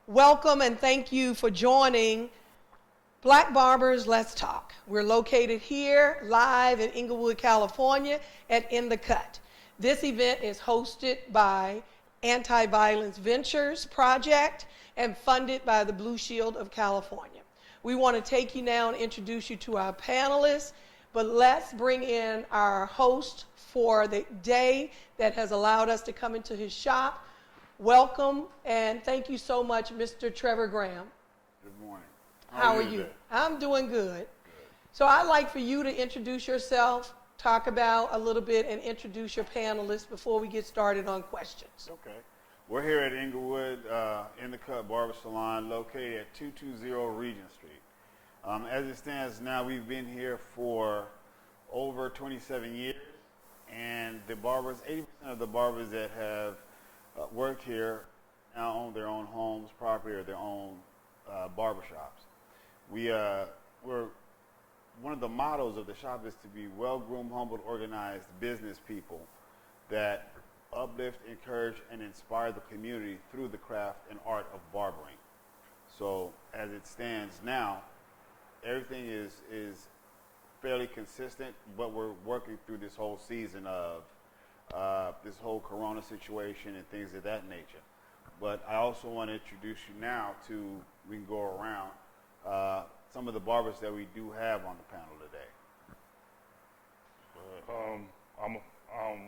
Welcome and thank you for joining Black Barbers Let's Talk. We're located here live in Inglewood, California at In the Cut. This event is hosted by Anti-Violence Ventures Project and funded by the Blue Shield of California. We want to take you now and introduce you to our panelists, but let's bring in our host for the day that has allowed us to come into his shop. Welcome, and thank you so much, Mr. Trevor Graham. Good morning. How are you? I'm doing good. So I'd like for you to introduce yourself, talk about a little bit, and introduce your panelists before we get started on questions. Okay. We're here at Inglewood, In the Cut Barber Salon, located at 220 Regent Street. As it stands now, we've been here for over 27 years, and the barbers, 80% of the barbers that have worked here now own their own homes, property, or their own barbershops. We're one of the mottos of the shop is to be well-groomed, humbled, organized business people that uplift, encourage, and inspire the community through the craft and art of barbering. So as it stands now, everything is fairly consistent, but we're working through this whole season of this whole corona situation and things of that nature. But I also want to introduce you now to, we can go around, some of the barbers that we do have on the panel today.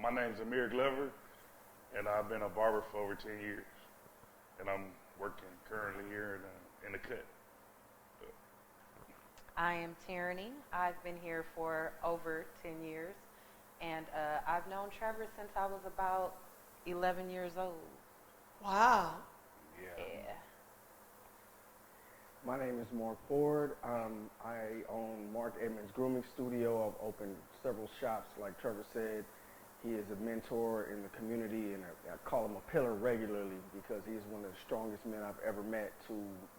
My name is Amir Glover, and I've been a barber for over 10 years. And I'm working currently here in the cut. I am Tyranny. I've been here for over 10 years. And I've known Trevor since I was about 11 years old. Wow. Yeah. My name is Mark Ford. I own Mark Edmonds Grooming Studio. I've opened several shops. Like Trevor said, he is a mentor in the community, and I call him a pillar regularly because he is one of the strongest men I've ever met to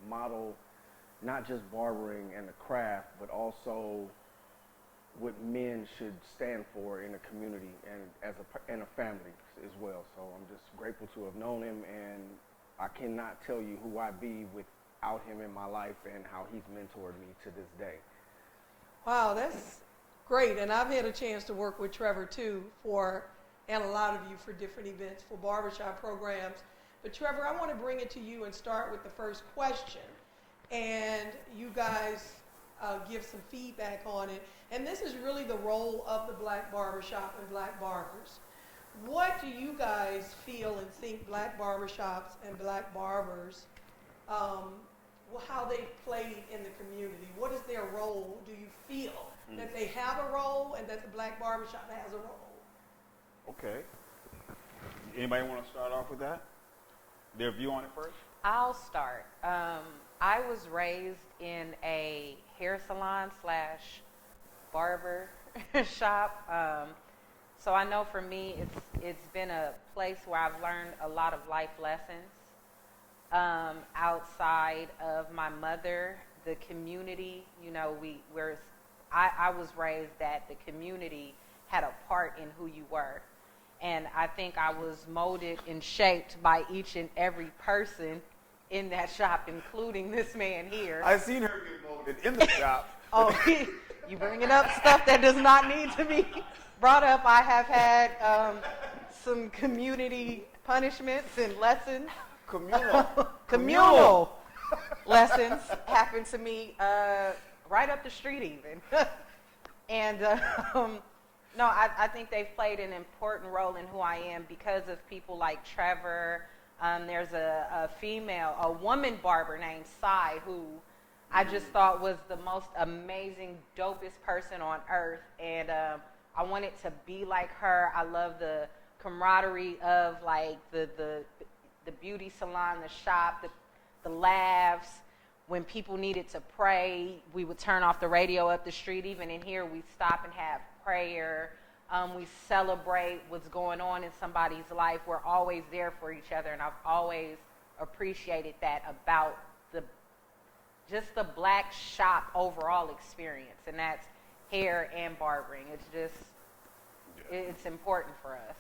model not just barbering and the craft, but also what men should stand for in a community and and a family as well. So I'm just grateful to have known him, and I cannot tell you who I'd be without him in my life and how he's mentored me to this day. Wow, that's great. And I've had a chance to work with Trevor too and a lot of you for different events for barbershop programs. But Trevor, I want to bring it to you and start with the first question. And you guys give some feedback on it. And this is really the role of the black barbershop and black barbers. What do you guys feel and think black barbershops and black barbers, how they've played in the community? What is their role? Do you feel that they have a role and that the black barbershop has a role? Okay. Anybody want to start off with that? Their view on it first? I'll start. I was raised in a hair salon / barber shop. So I know for me, it's been a place where I've learned a lot of life lessons. Outside of my mother, the community, I was raised that the community had a part in who you were. And I think I was molded and shaped by each and every person in that shop, including this man here. I've seen her get molded in the shop. Oh, you bringing up stuff that does not need to be brought up. I have had some community punishments and lessons. Communal lessons happen to me right up the street even. And no, I think they've played an important role in who I am because of people like Trevor. There's a woman barber named Sai who I just thought was the most amazing, dopest person on earth. And I wanted to be like her. I love the camaraderie of like the beauty salon, the shop, the laughs. When people needed to pray, we would turn off the radio up the street. Even in here, we stop and have prayer. We celebrate what's going on in somebody's life. We're always there for each other, and I've always appreciated that about just the black shop overall experience, and that's hair and barbering. It's just, it's important for us.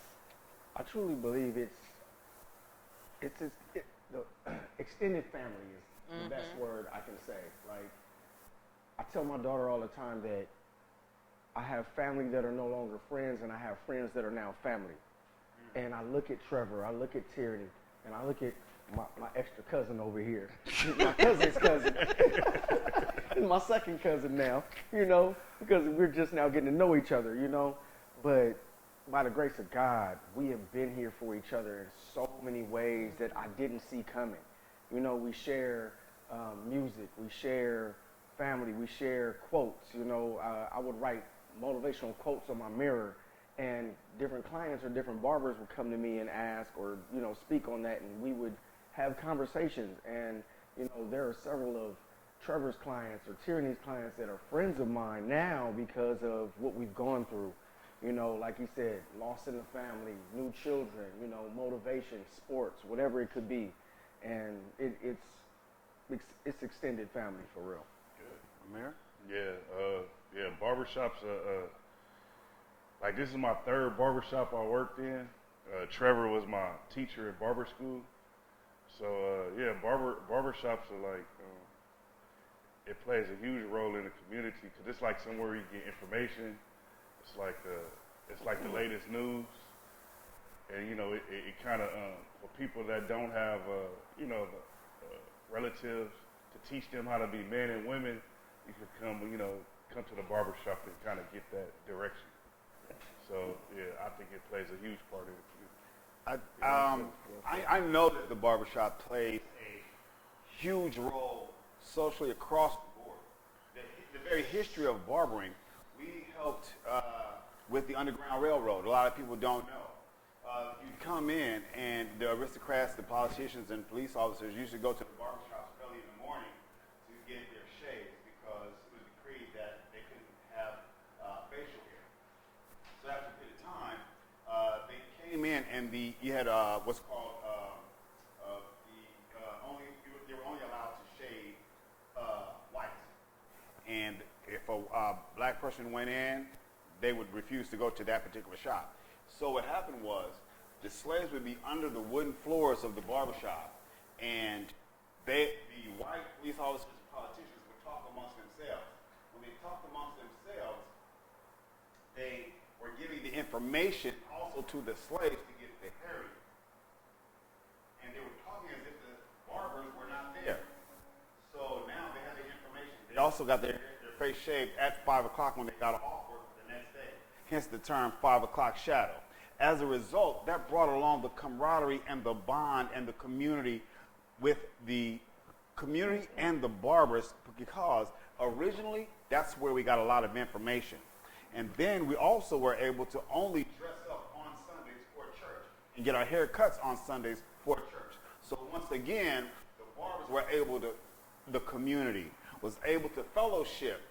I truly believe extended family is the best word I can say. Like, I tell my daughter all the time that I have family that are no longer friends, and I have friends that are now family. And I look at Trevor, I look at Tierney, and I look at my extra cousin over here. My cousin's cousin. My second cousin now, you know, because we're just now getting to know each other, you know. But by the grace of God, we have been here for each other in so many ways that I didn't see coming. You know, we share music, we share family, we share quotes. You know, I would write motivational quotes on my mirror, and different clients or different barbers would come to me and ask or, you know, speak on that, and we would have conversations. And, you know, there are several of Trevor's clients or Tierney's clients that are friends of mine now because of what we've gone through. You know, like he said, loss in the family, new children, you know, motivation, sports, whatever it could be. And it's extended family for real. Good. Amir? Yeah, barbershops, like this is my third barbershop I worked in. Trevor was my teacher at barber school. So, barbershops are like, it plays a huge role in the community because it's like somewhere you get information. It's like the latest news, and you know it kind of for people that don't have relatives to teach them how to be men and women, you can come to the barbershop and kind of get that direction. So yeah, I think it plays a huge part in the community. I know that the barbershop plays a huge role socially across the board. The very history of barbering, we helped with the Underground Railroad. A lot of people don't know. You'd come in, and the aristocrats, the politicians, and police officers used to go to the barbershops early in the morning to get their shaves because it was decreed that they couldn't have facial hair. So after a bit of time, they came in, and you had what's called they were only allowed to shave white. And if a black person went in, they would refuse to go to that particular shop. So what happened was the slaves would be under the wooden floors of the barbershop, and the white police officers and politicians would talk amongst themselves. When they talked amongst themselves, they were giving the information also to the slaves to get the hairy. And they were talking as if the barbers were not there. So now they have the information. They also got their face shaved at 5 o'clock when they got off work the next day. Hence the term 5 o'clock shadow. As a result, that brought along the camaraderie and the bond and the community with the community and the barbers, because originally that's where we got a lot of information. And then we also were able to only dress up on Sundays for church and get our hair cuts on Sundays for church. So once again, the barbers were able to, the community was able to fellowship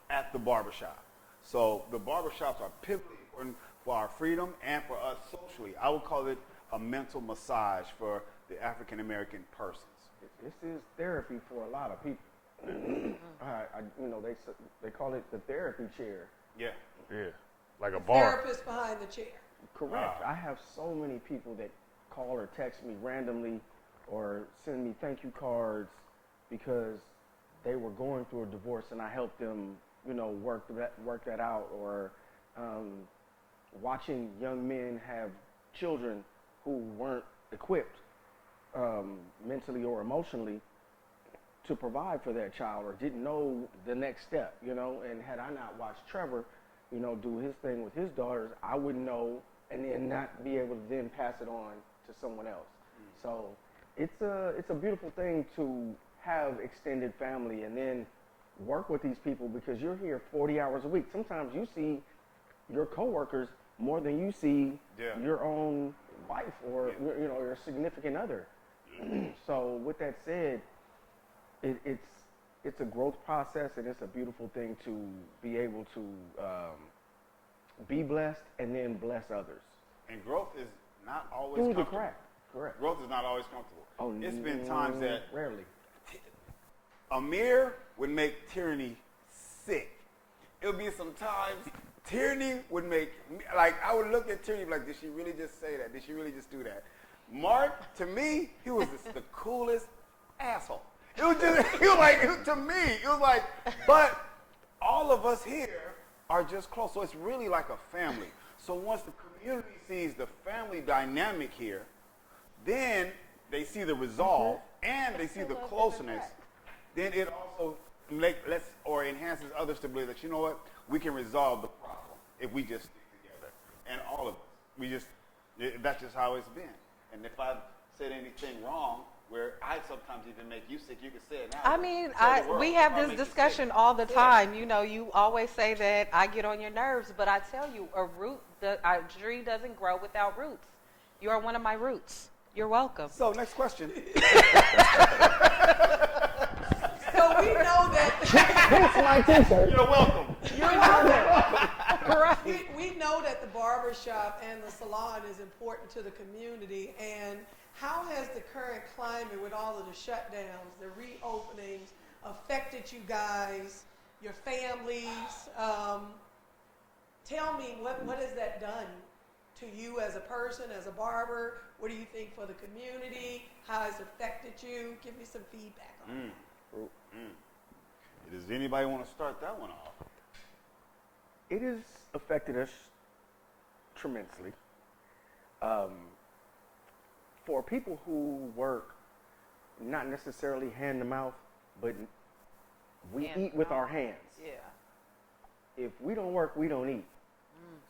at the barbershop. So the barbershops are pivotally important for our freedom and for us socially. I would call it a mental massage for the African American persons. This is therapy for a lot of people. They call it the therapy chair. Yeah. Yeah, like a bar. Therapist behind the chair. Correct. Wow. I have so many people that call or text me randomly or send me thank you cards because they were going through a divorce and I helped them, work that out, or watching young men have children who weren't equipped mentally or emotionally to provide for that child or didn't know the next step, and had I not watched Trevor, do his thing with his daughters, I wouldn't know and then not be able to then pass it on to someone else. So it's a beautiful thing to have extended family and then work with these people because you're here 40 hours a week. Sometimes you see your coworkers more than you see your own wife or your significant other. So with that said, it's a growth process and it's a beautiful thing to be able to be blessed and then bless others. And growth is not always Through the comfortable. crack. Correct. Growth is not always comfortable. Oh, it's been times that rarely. Amir would make Tierney sick. It would be some times Tierney would make me, I would look at Tierney like, did she really just say that? Did she really just do that? Mark, to me, he was the coolest asshole. It was just, it was like, to me, it was like, but all of us here are just close. So it's really like a family. So once the community sees the family dynamic here, then they see the resolve and they see the closeness. Then it also enhances others to believe that, you know what, we can resolve the problem if we just stick together. And all of us, that's just how it's been. And if I've said anything wrong, where I sometimes even make you sick, you can say it now. I mean, we If have I this make you discussion sick, all the say it. time. You know, you always say that I get on your nerves, but I tell you, a tree doesn't grow without roots. You are one of my roots. You're welcome. So next question. So we know that That's my t-shirt. You're welcome. we know that the barber shop and the salon is important to the community. And how has the current climate with all of the shutdowns, the reopenings, affected you guys, your families? Tell me, what has that done to you as a person, as a barber? What do you think for the community? How has it affected you? Give me some feedback on it. Does anybody want to start that one off? It has affected us tremendously. For people who work not necessarily hand to mouth, but we Hand eat to with mouth. our hands. Yeah. If we don't work, we don't eat.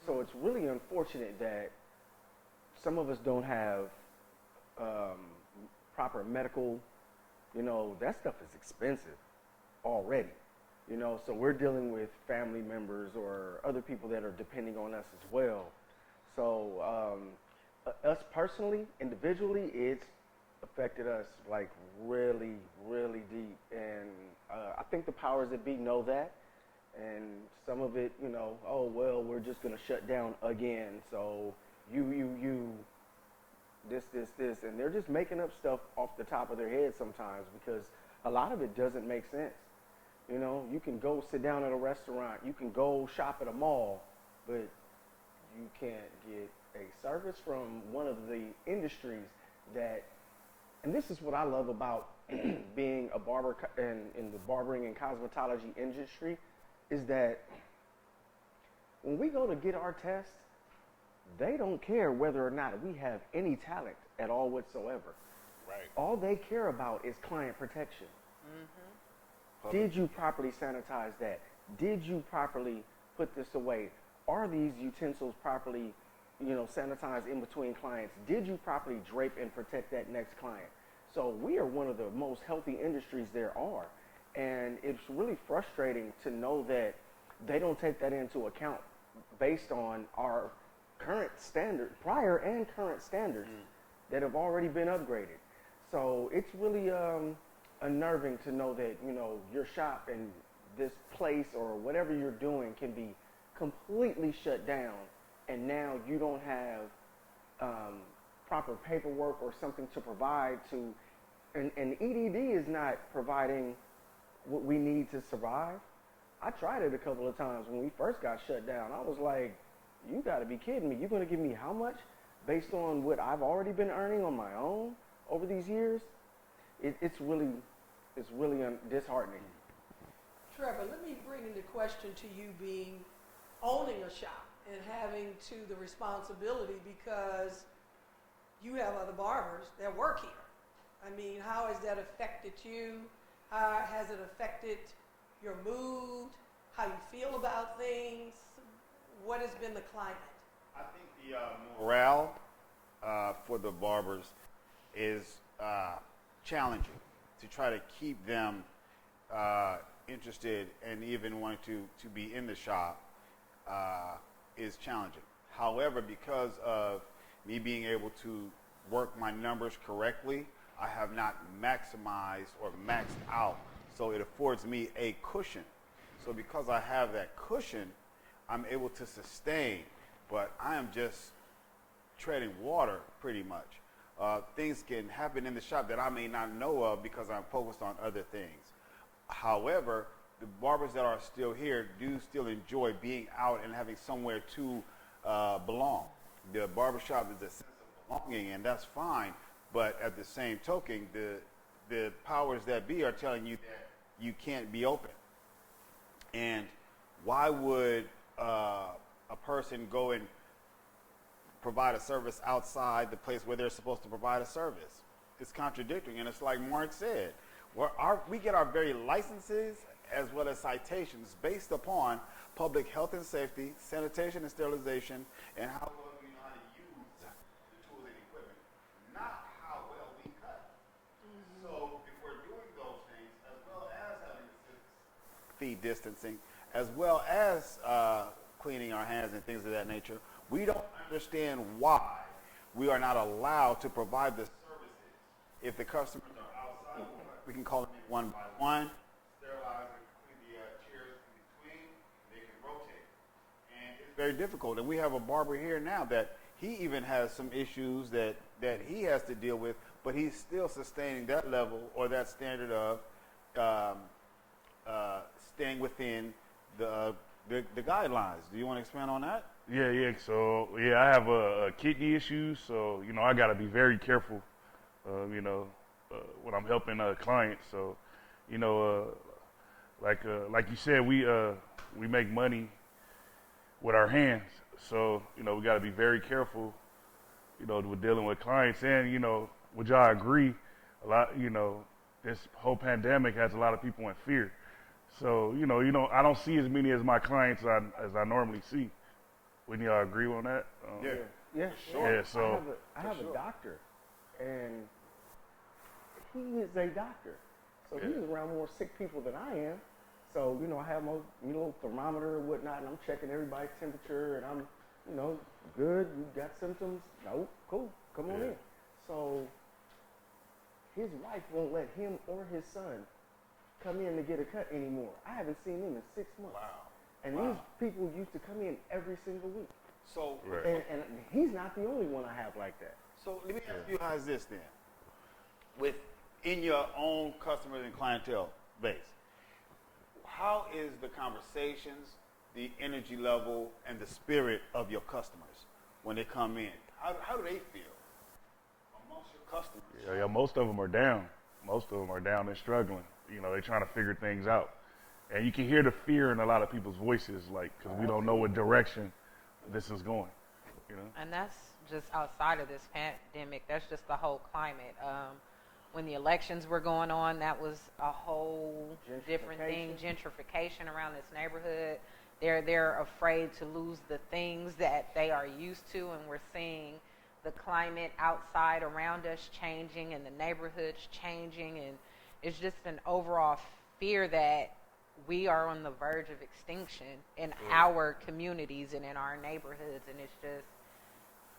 So it's really unfortunate that some of us don't have proper medical, that stuff is expensive already. So we're dealing with family members or other people that are depending on us as well. So us personally, individually, it's affected us like really, really deep. And I think the powers that be know that. And some of it, oh, well, we're just going to shut down again. So you, this. And they're just making up stuff off the top of their head sometimes because a lot of it doesn't make sense. You can go sit down at a restaurant, you can go shop at a mall, but you can't get a service from one of the industries that, and this is what I love about being a barber in the barbering and cosmetology industry, is that when we go to get our test, they don't care whether or not we have any talent at all whatsoever. Right. All they care about is client protection. Did you properly sanitize that? Did you properly put this away? Are these utensils properly, sanitized in between clients? Did you properly drape and protect that next client? So we are one of the most healthy industries there are. And it's really frustrating to know that they don't take that into account based on our current standard, prior and current standards that have already been upgraded. So it's really unnerving to know that, your shop and this place or whatever you're doing can be completely shut down, and now you don't have proper paperwork or something to provide to, and EDD is not providing what we need to survive. I tried it a couple of times when we first got shut down. I was like, you got to be kidding me. You're going to give me how much based on what I've already been earning on my own over these years? It's really disheartening. Trevor, let me bring into question to you owning a shop and having the responsibility, because you have other barbers that work here. I mean, how has that affected you? How has it affected your mood? How you feel about things? What has been the climate? I think the morale for the barbers is challenging, to try to keep them interested and even wanting to be in the shop is challenging. However, because of me being able to work my numbers correctly, I have not maximized or maxed out, so it affords me a cushion. So because I have that cushion, I'm able to sustain, but I am just treading water pretty much. Things can happen in the shop that I may not know of because I'm focused on other things. However, the barbers that are still here do still enjoy being out and having somewhere to belong. The barbershop is a sense of belonging, and that's fine. But at the same token, the the powers that be are telling you that you can't be open. And why would a person go and provide a service outside the place where they're supposed to provide a service? It's contradictory, and it's like Mark said, we get our very licenses as well as citations based upon public health and safety, sanitation and sterilization, and how well we know how to use the tools and equipment, not how well we cut. So if we're doing those things, as well as having 6 feet distancing, as well as cleaning our hands and things of that nature, we don't understand why we are not allowed to provide the services. If the customers are outside, we can call them in one by one, sterilize and clean the chairs in between, they can rotate. And it's very difficult. And we have a barber here now that he even has some issues that he has to deal with, but he's still sustaining that level or that standard of staying within the guidelines. Do you want to expand on that? Yeah. So I have a kidney issue, so I got to be very careful. When I'm helping clients. So, like you said, we make money with our hands. So, we got to be very careful, with dealing with clients. And, would y'all agree? A lot, this whole pandemic has a lot of people in fear. So, I don't see as many as my clients as I normally see. Wouldn't y'all agree on that? Yeah, sure. Yeah, so I have a doctor, and he is a doctor. So he's around more sick people than I am. So, I have my thermometer and whatnot, and I'm checking everybody's temperature, and I'm, good, you got symptoms? No, cool, come on in. So his wife won't let him or his son come in to get a cut anymore. I haven't seen him in 6 months. Wow. And these people used to come in every single week. So, and he's not the only one I have like that. So let me ask you how's this then? Within your own customers and clientele base, how is the conversations, the energy level, and the spirit of your customers when they come in? How do they feel amongst your customers? Yeah, most of them are down. Most of them are down and struggling. They're trying to figure things out. And you can hear the fear in a lot of people's voices, because we don't know what direction this is going, And that's just outside of this pandemic. That's just the whole climate. When the elections were going on, that was a whole different thing. Gentrification around this neighborhood. They're afraid to lose the things that they are used to, and we're seeing the climate outside around us changing and the neighborhoods changing, and it's just an overall fear that we are on the verge of extinction in our communities and in our neighborhoods, and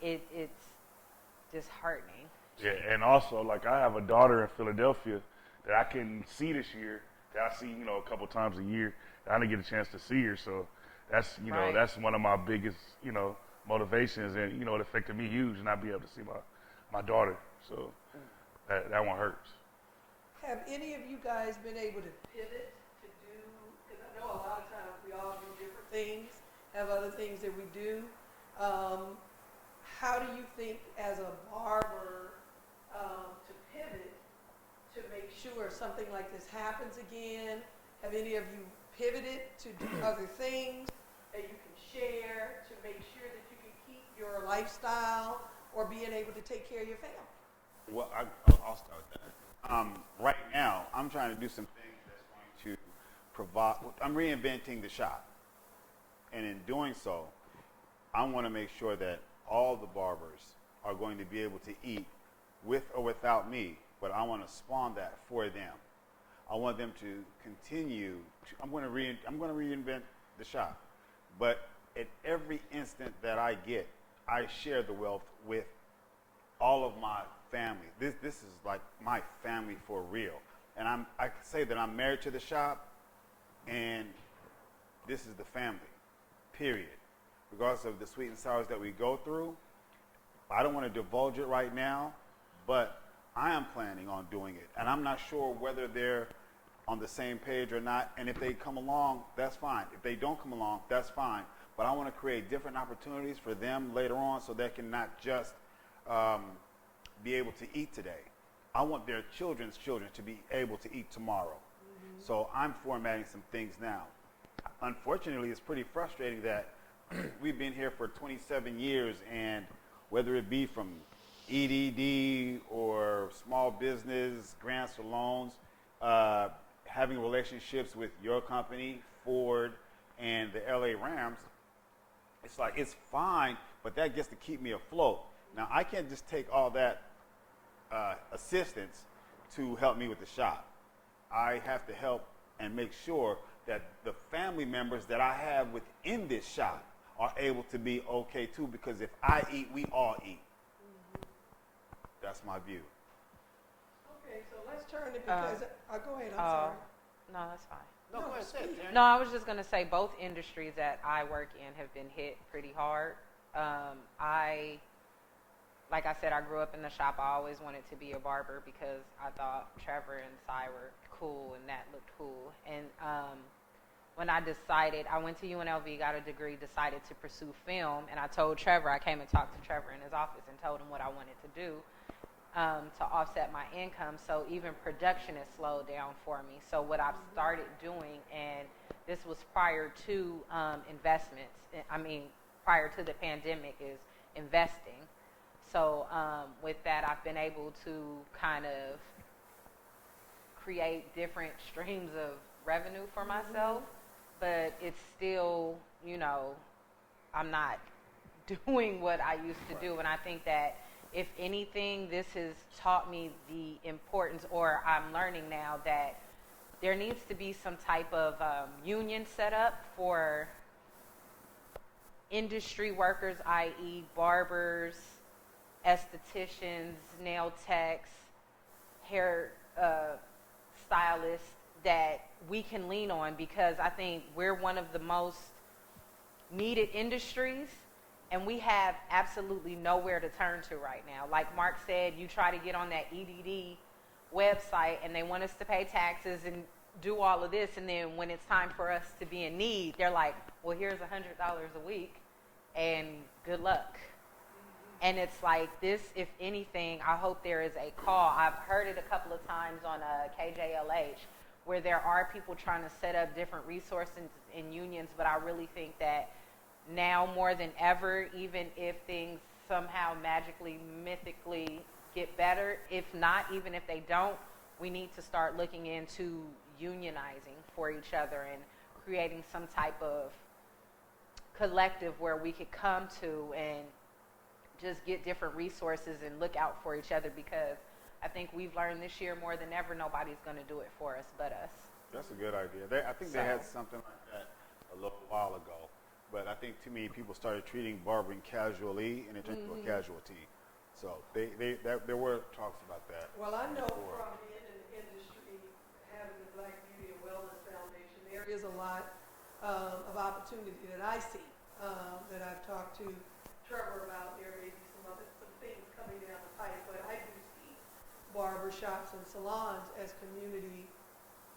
it's disheartening. Yeah, and also, I have a daughter in Philadelphia that I can see this year, that I see, a couple times a year. I didn't get a chance to see her, so that's, that's one of my biggest, motivations, and, it affected me huge not be able to see my daughter, so that one hurts. Have any of you guys been able to pivot to do, because I know a lot of times we all do different things, have other things that we do. How do you think as a barber to pivot to make sure something like this happens again? Have any of you pivoted to do other things that you can share to make sure that you can keep your lifestyle or being able to take care of your family? Well, I'll start with that. Right now, I'm trying to do some things that's going to provide. I'm reinventing the shop, and in doing so, I want to make sure that all the barbers are going to be able to eat with or without me, but I want to spawn that for them. I want them to continue. I'm going to reinvent the shop, but at every instant that I get, I share the wealth with all of my family. This is like my family for real, and I can say that I'm married to the shop, and this is the family. Period. Regardless of the sweet and sours that we go through, I don't want to divulge it right now, but I am planning on doing it. And I'm not sure whether they're on the same page or not. And if they come along, that's fine. If they don't come along, that's fine. But I want to create different opportunities for them later on so they can not just be able to eat today. I want their children's children to be able to eat tomorrow. So I'm formatting some things now. Unfortunately, it's pretty frustrating that we've been here for 27 years, and whether it be from EDD or small business, grants or loans, having relationships with your company, Ford, and the LA Rams, it's like, it's fine, but that gets to keep me afloat. Now, I can't just take all that assistance to help me with the shop. I have to help and make sure that the family members that I have within this shop are able to be okay too, because if I eat, we all eat. That's my view. Okay, so let's turn it because, go ahead, I'm sorry. No, that's fine. No, go ahead, say it, Terry. No, I was just going to say both industries that I work in have been hit pretty hard. Like I said, I grew up in the shop. I always wanted to be a barber because I thought Trevor and Cy were cool and that looked cool. And when I decided, I went to UNLV, got a degree, decided to pursue film, and I told Trevor, I came and talked to Trevor in his office and told him what I wanted to do to offset my income. So even production has slowed down for me. So what I've started doing, and this was prior to investments, prior to the pandemic, is investing. So with that, I've been able to kind of create different streams of revenue for myself, but it's still, I'm not doing what I used to do. And I think that if anything, this has taught me the importance, or I'm learning now that there needs to be some type of union set up for industry workers, i.e. barbers, estheticians, nail techs, hair stylists, that we can lean on, because I think we're one of the most needed industries, and we have absolutely nowhere to turn to right now. Like Mark said, you try to get on that EDD website and they want us to pay taxes and do all of this, and then when it's time for us to be in need, they're like, well, here's $100 a week and good luck. And it's like this, if anything, I hope there is a call. I've heard it a couple of times on KJLH, where there are people trying to set up different resources and unions, but I really think that now more than ever, even if things somehow magically, mythically get better, if not, even if they don't, we need to start looking into unionizing for each other and creating some type of collective where we could come to and just get different resources and look out for each other, because I think we've learned this year more than ever, nobody's going to do it for us but us. That's a good idea. I think they had something like that a little while ago, but I think too many people started treating barbering casually, and it turned into a casualty. So there were talks about that. Well, I know before. from being in the industry, having the Black Beauty and Wellness Foundation, there is a lot of opportunity that I see, that I've talked to Trevor about. There may be some things coming down the pipe, but I do see barber shops and salons as community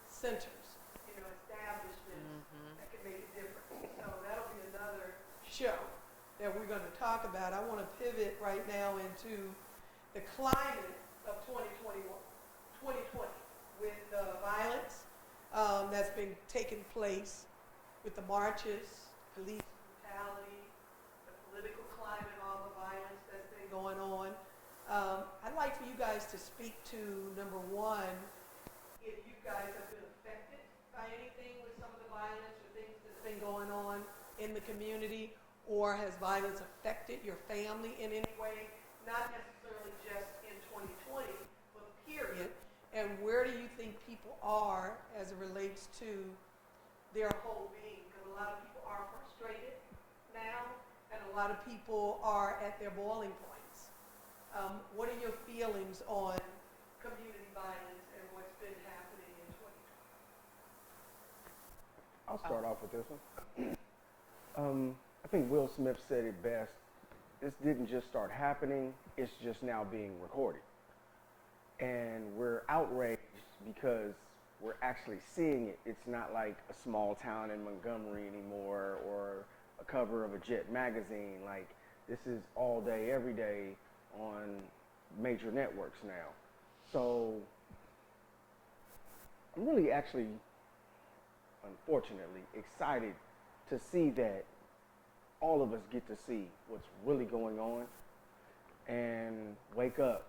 centers, establishments that can make a difference. So that'll be another show that we're going to talk about. I want to pivot right now into the climate of 2020 with the violence that's been taking place, with the marches, police brutality, the political climate, all the violence that's been going on. I'd like for you guys to speak to, number one, if you guys have been affected by anything with some of the violence or things that's been going on in the community, or has violence affected your family in any way, not necessarily just in 2020, but period, and where do you think people are as it relates to their whole being? Because a lot of people are frustrated now, and a lot of people are at their boiling points. What are your feelings on community violence and what's been happening in 2020? I'll start off with this one. I think Will Smith said it best. This didn't just start happening, it's just now being recorded. And we're outraged because we're actually seeing it. It's not like a small town in Montgomery anymore, or a cover of a Jet magazine. Like, this is all day, every day on major networks now. So I'm really actually, unfortunately, excited to see that all of us get to see what's really going on and wake up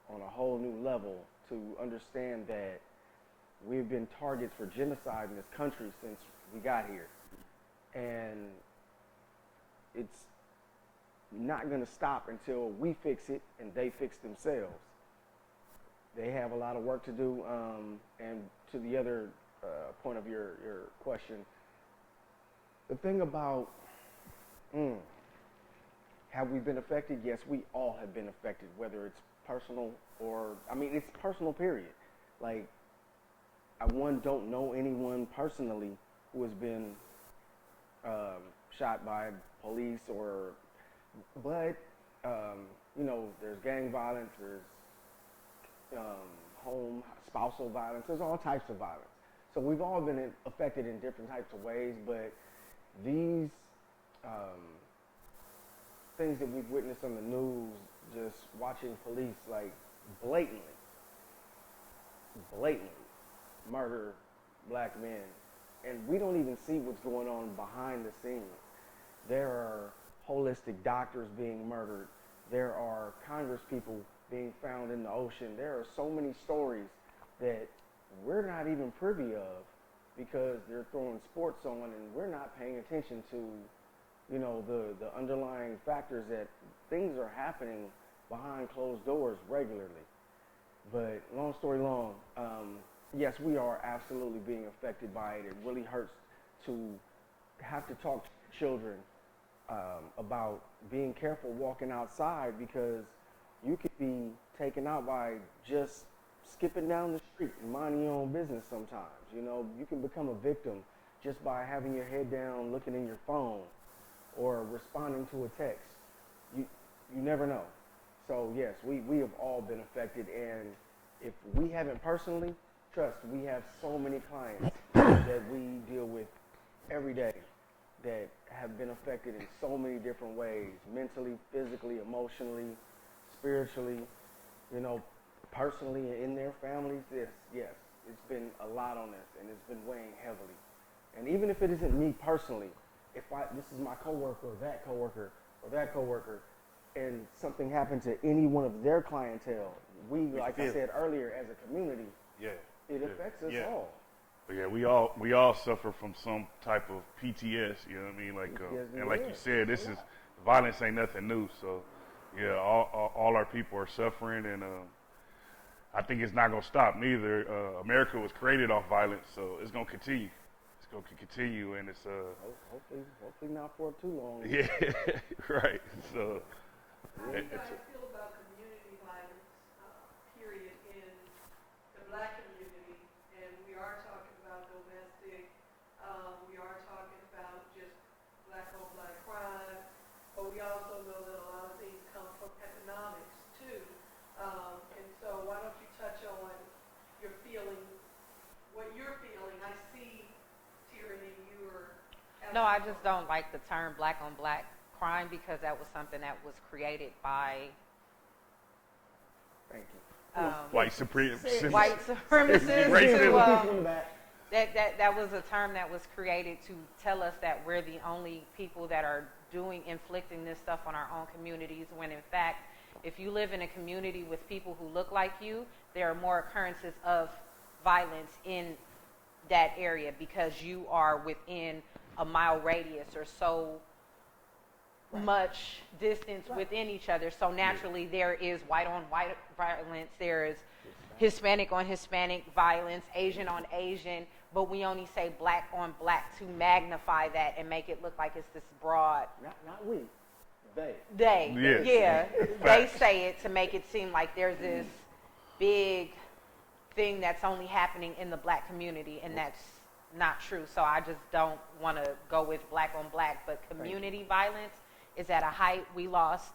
on a whole new level to understand that we've been targets for genocide in this country since we got here. And it's not going to stop until we fix it and they fix themselves. They have a lot of work to do. And to the other point of your question, the thing about have we been affected? Yes, we all have been affected, whether it's personal or, I mean, it's personal, period. Like, I don't know anyone personally who has been shot by police but there's gang violence, there's spousal violence, there's all types of violence. So we've all been affected in different types of ways, but these things that we've witnessed on the news, just watching police like blatantly murder black men, and we don't even see what's going on behind the scenes. There are holistic doctors being murdered. There are Congress people being found in the ocean. There are so many stories that we're not even privy of because they're throwing sports on and we're not paying attention to, the underlying factors that things are happening behind closed doors regularly. But long story long, yes, we are absolutely being affected by it. It really hurts to have to talk to children about being careful walking outside because you could be taken out by just skipping down the street and minding your own business sometimes. You can become a victim just by having your head down, looking in your phone, or responding to a text. You never know. So yes, we have all been affected, and if we haven't personally, trust, we have so many clients that we deal with every day that have been affected in so many different ways, mentally, physically, emotionally, spiritually, personally, in their families. Yes, it's been a lot on us, and it's been weighing heavily. And even if it isn't me personally, this is my coworker or that coworker, and something happened to any one of their clientele, like I said earlier, as a community, it affects us all. But yeah, we all suffer from some type of PTS. You know what I mean? Like, and like you said, violence ain't nothing new. So yeah, all our people are suffering, and I think it's not gonna stop neither. America was created off violence, so it's gonna continue. It's gonna continue, and it's hopefully not for too long. Yeah, right. So. How do you guys feel about community violence, period, in the black community? And we are talking about domestic, we are talking about just black on black crime, but we also know that a lot of things come from economics too. And so why don't you touch on your feeling, what you're feeling? I see, Tyranny, you are... No, I just don't like the term black on black crime because that was something that was created by white supremacists. That was a term that was created to tell us that we're the only people that are inflicting this stuff on our own communities, when in fact, if you live in a community with people who look like you, there are more occurrences of violence in that area because you are within a mile radius or so much distance within each other. So naturally there is white on white violence, there is Hispanic on Hispanic violence, Asian on Asian, but we only say black on black to magnify that and make it look like it's this broad. Not we. They. Yes. Yeah. They say it to make it seem like there's this big thing that's only happening in the black community, and that's not true. So I just don't want to go with black on black, but community violence is at a height. We lost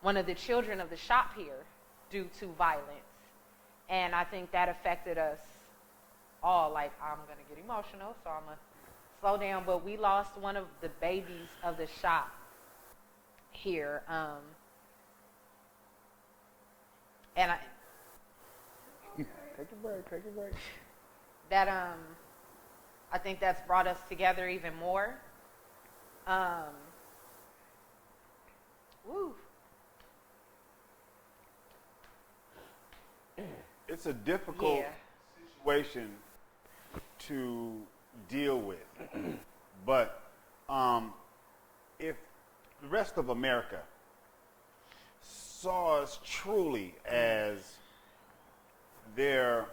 one of the children of the shop here due to violence. And I think that affected us all. Like, I'm going to get emotional, so I'm going to slow down. But we lost one of the babies of the shop here. And Take a break. Take a break. That I think that's brought us together even more. Woo. It's a difficult Yeah. situation to deal with. But if the rest of America saw us truly as their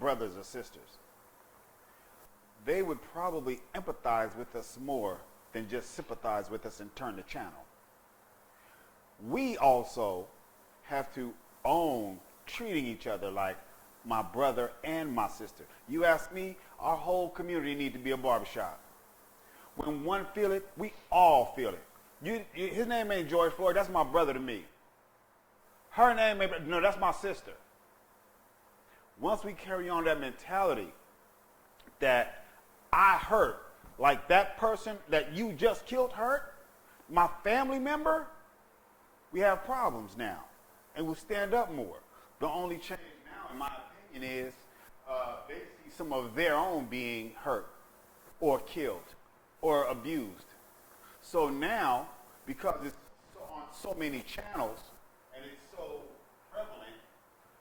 brothers or sisters, they would probably empathize with us more than just sympathize with us and turn the channel. We also have to own treating each other like my brother and my sister. You ask me, our whole community need to be a barbershop. When one feel it, we all feel it. His name ain't George Floyd, that's my brother to me. Her name ain't, no, that's my sister. Once we carry on that mentality that I hurt, like that person that you just killed hurt, my family member, we have problems now. And we'll stand up more. The only change now, in my opinion, is they see some of their own being hurt or killed or abused. So now, because it's on so many channels and it's so prevalent,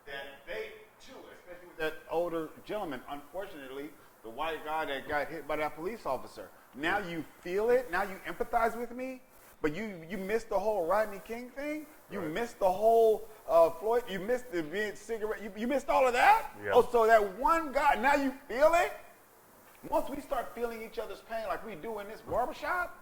that they too, especially with that older gentleman, unfortunately, the white guy that got hit by that police officer, now you feel it, now you empathize with me, but you missed the whole Rodney King thing, you missed the whole Floyd, you missed the cigarette, you missed all of that? Yeah. Oh, so that one guy, now you feel it? Once we start feeling each other's pain like we do in this barbershop,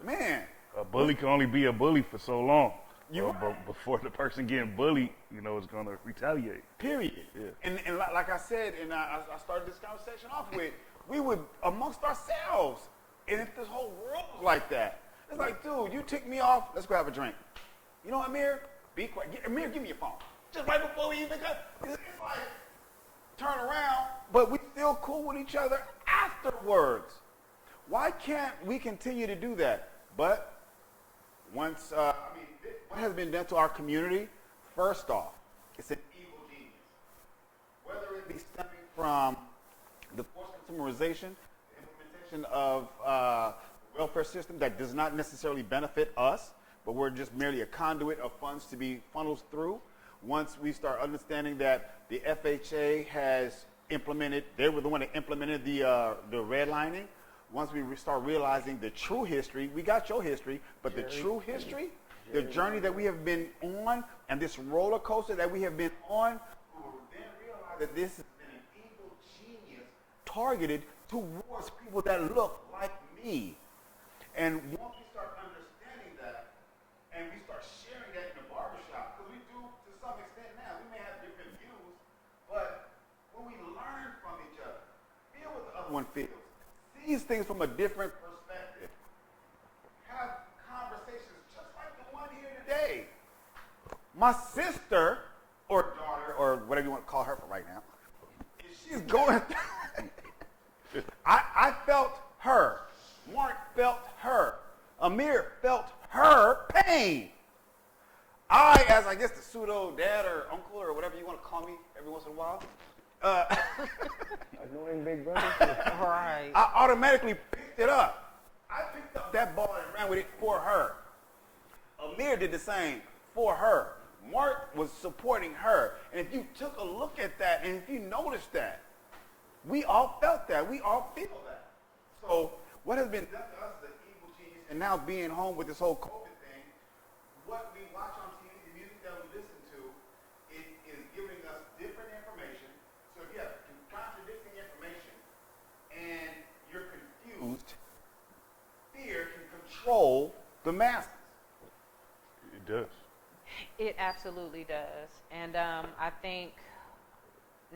man. A bully can only be a bully for so long. You're But before the person getting bullied, is going to retaliate. Period. Yeah. And like I said, and I started this conversation off with, we would, amongst ourselves, and if this whole world was like that, it's like, dude, you ticked me off, let's grab a drink. You know, Amir, be quiet. Amir, give me your phone. Just right before we even got, it's like, turn around, but we still cool with each other afterwards. Why can't we continue to do that? But once, what has been done to our community, first off, it's an evil genius. Whether it be stemming from the forced consumerization, the implementation of welfare system that does not necessarily benefit us, but we're just merely a conduit of funds to be funneled through. Once we start understanding that the FHA has implemented, they were the one that implemented the redlining. Once we start realizing the true history, we got your history, but the true history, the journey that we have been on, and this roller coaster that we have been on, we will then realize that this has been an evil genius targeted towards people that look like me. And once we start understanding that, and we start sharing that in the barbershop, because we do to some extent now, we may have different views, but when we learn from each other, feel what the other one feels, sees things from a different perspective, have conversations just like the one here today. My sister, or daughter, or whatever you want to call her for right now, she's going through, I felt her. Mark felt her. Amir felt her pain. I, as I guess the pseudo dad or uncle or whatever you want to call me every once in a while, Annoying big brother. Right. I automatically picked it up. I picked up that ball and ran with it for her. Amir did the same for her. Mark was supporting her. And if you took a look at that and if you noticed that, we all felt that. We all feel that. So what has been done to us is an evil genius, and now being home with this whole COVID thing, what we watch on TV, the music that we listen to, it is giving us different information. So if you have contradicting information and you're confused, fear can control the masses. It does. It absolutely does. And I think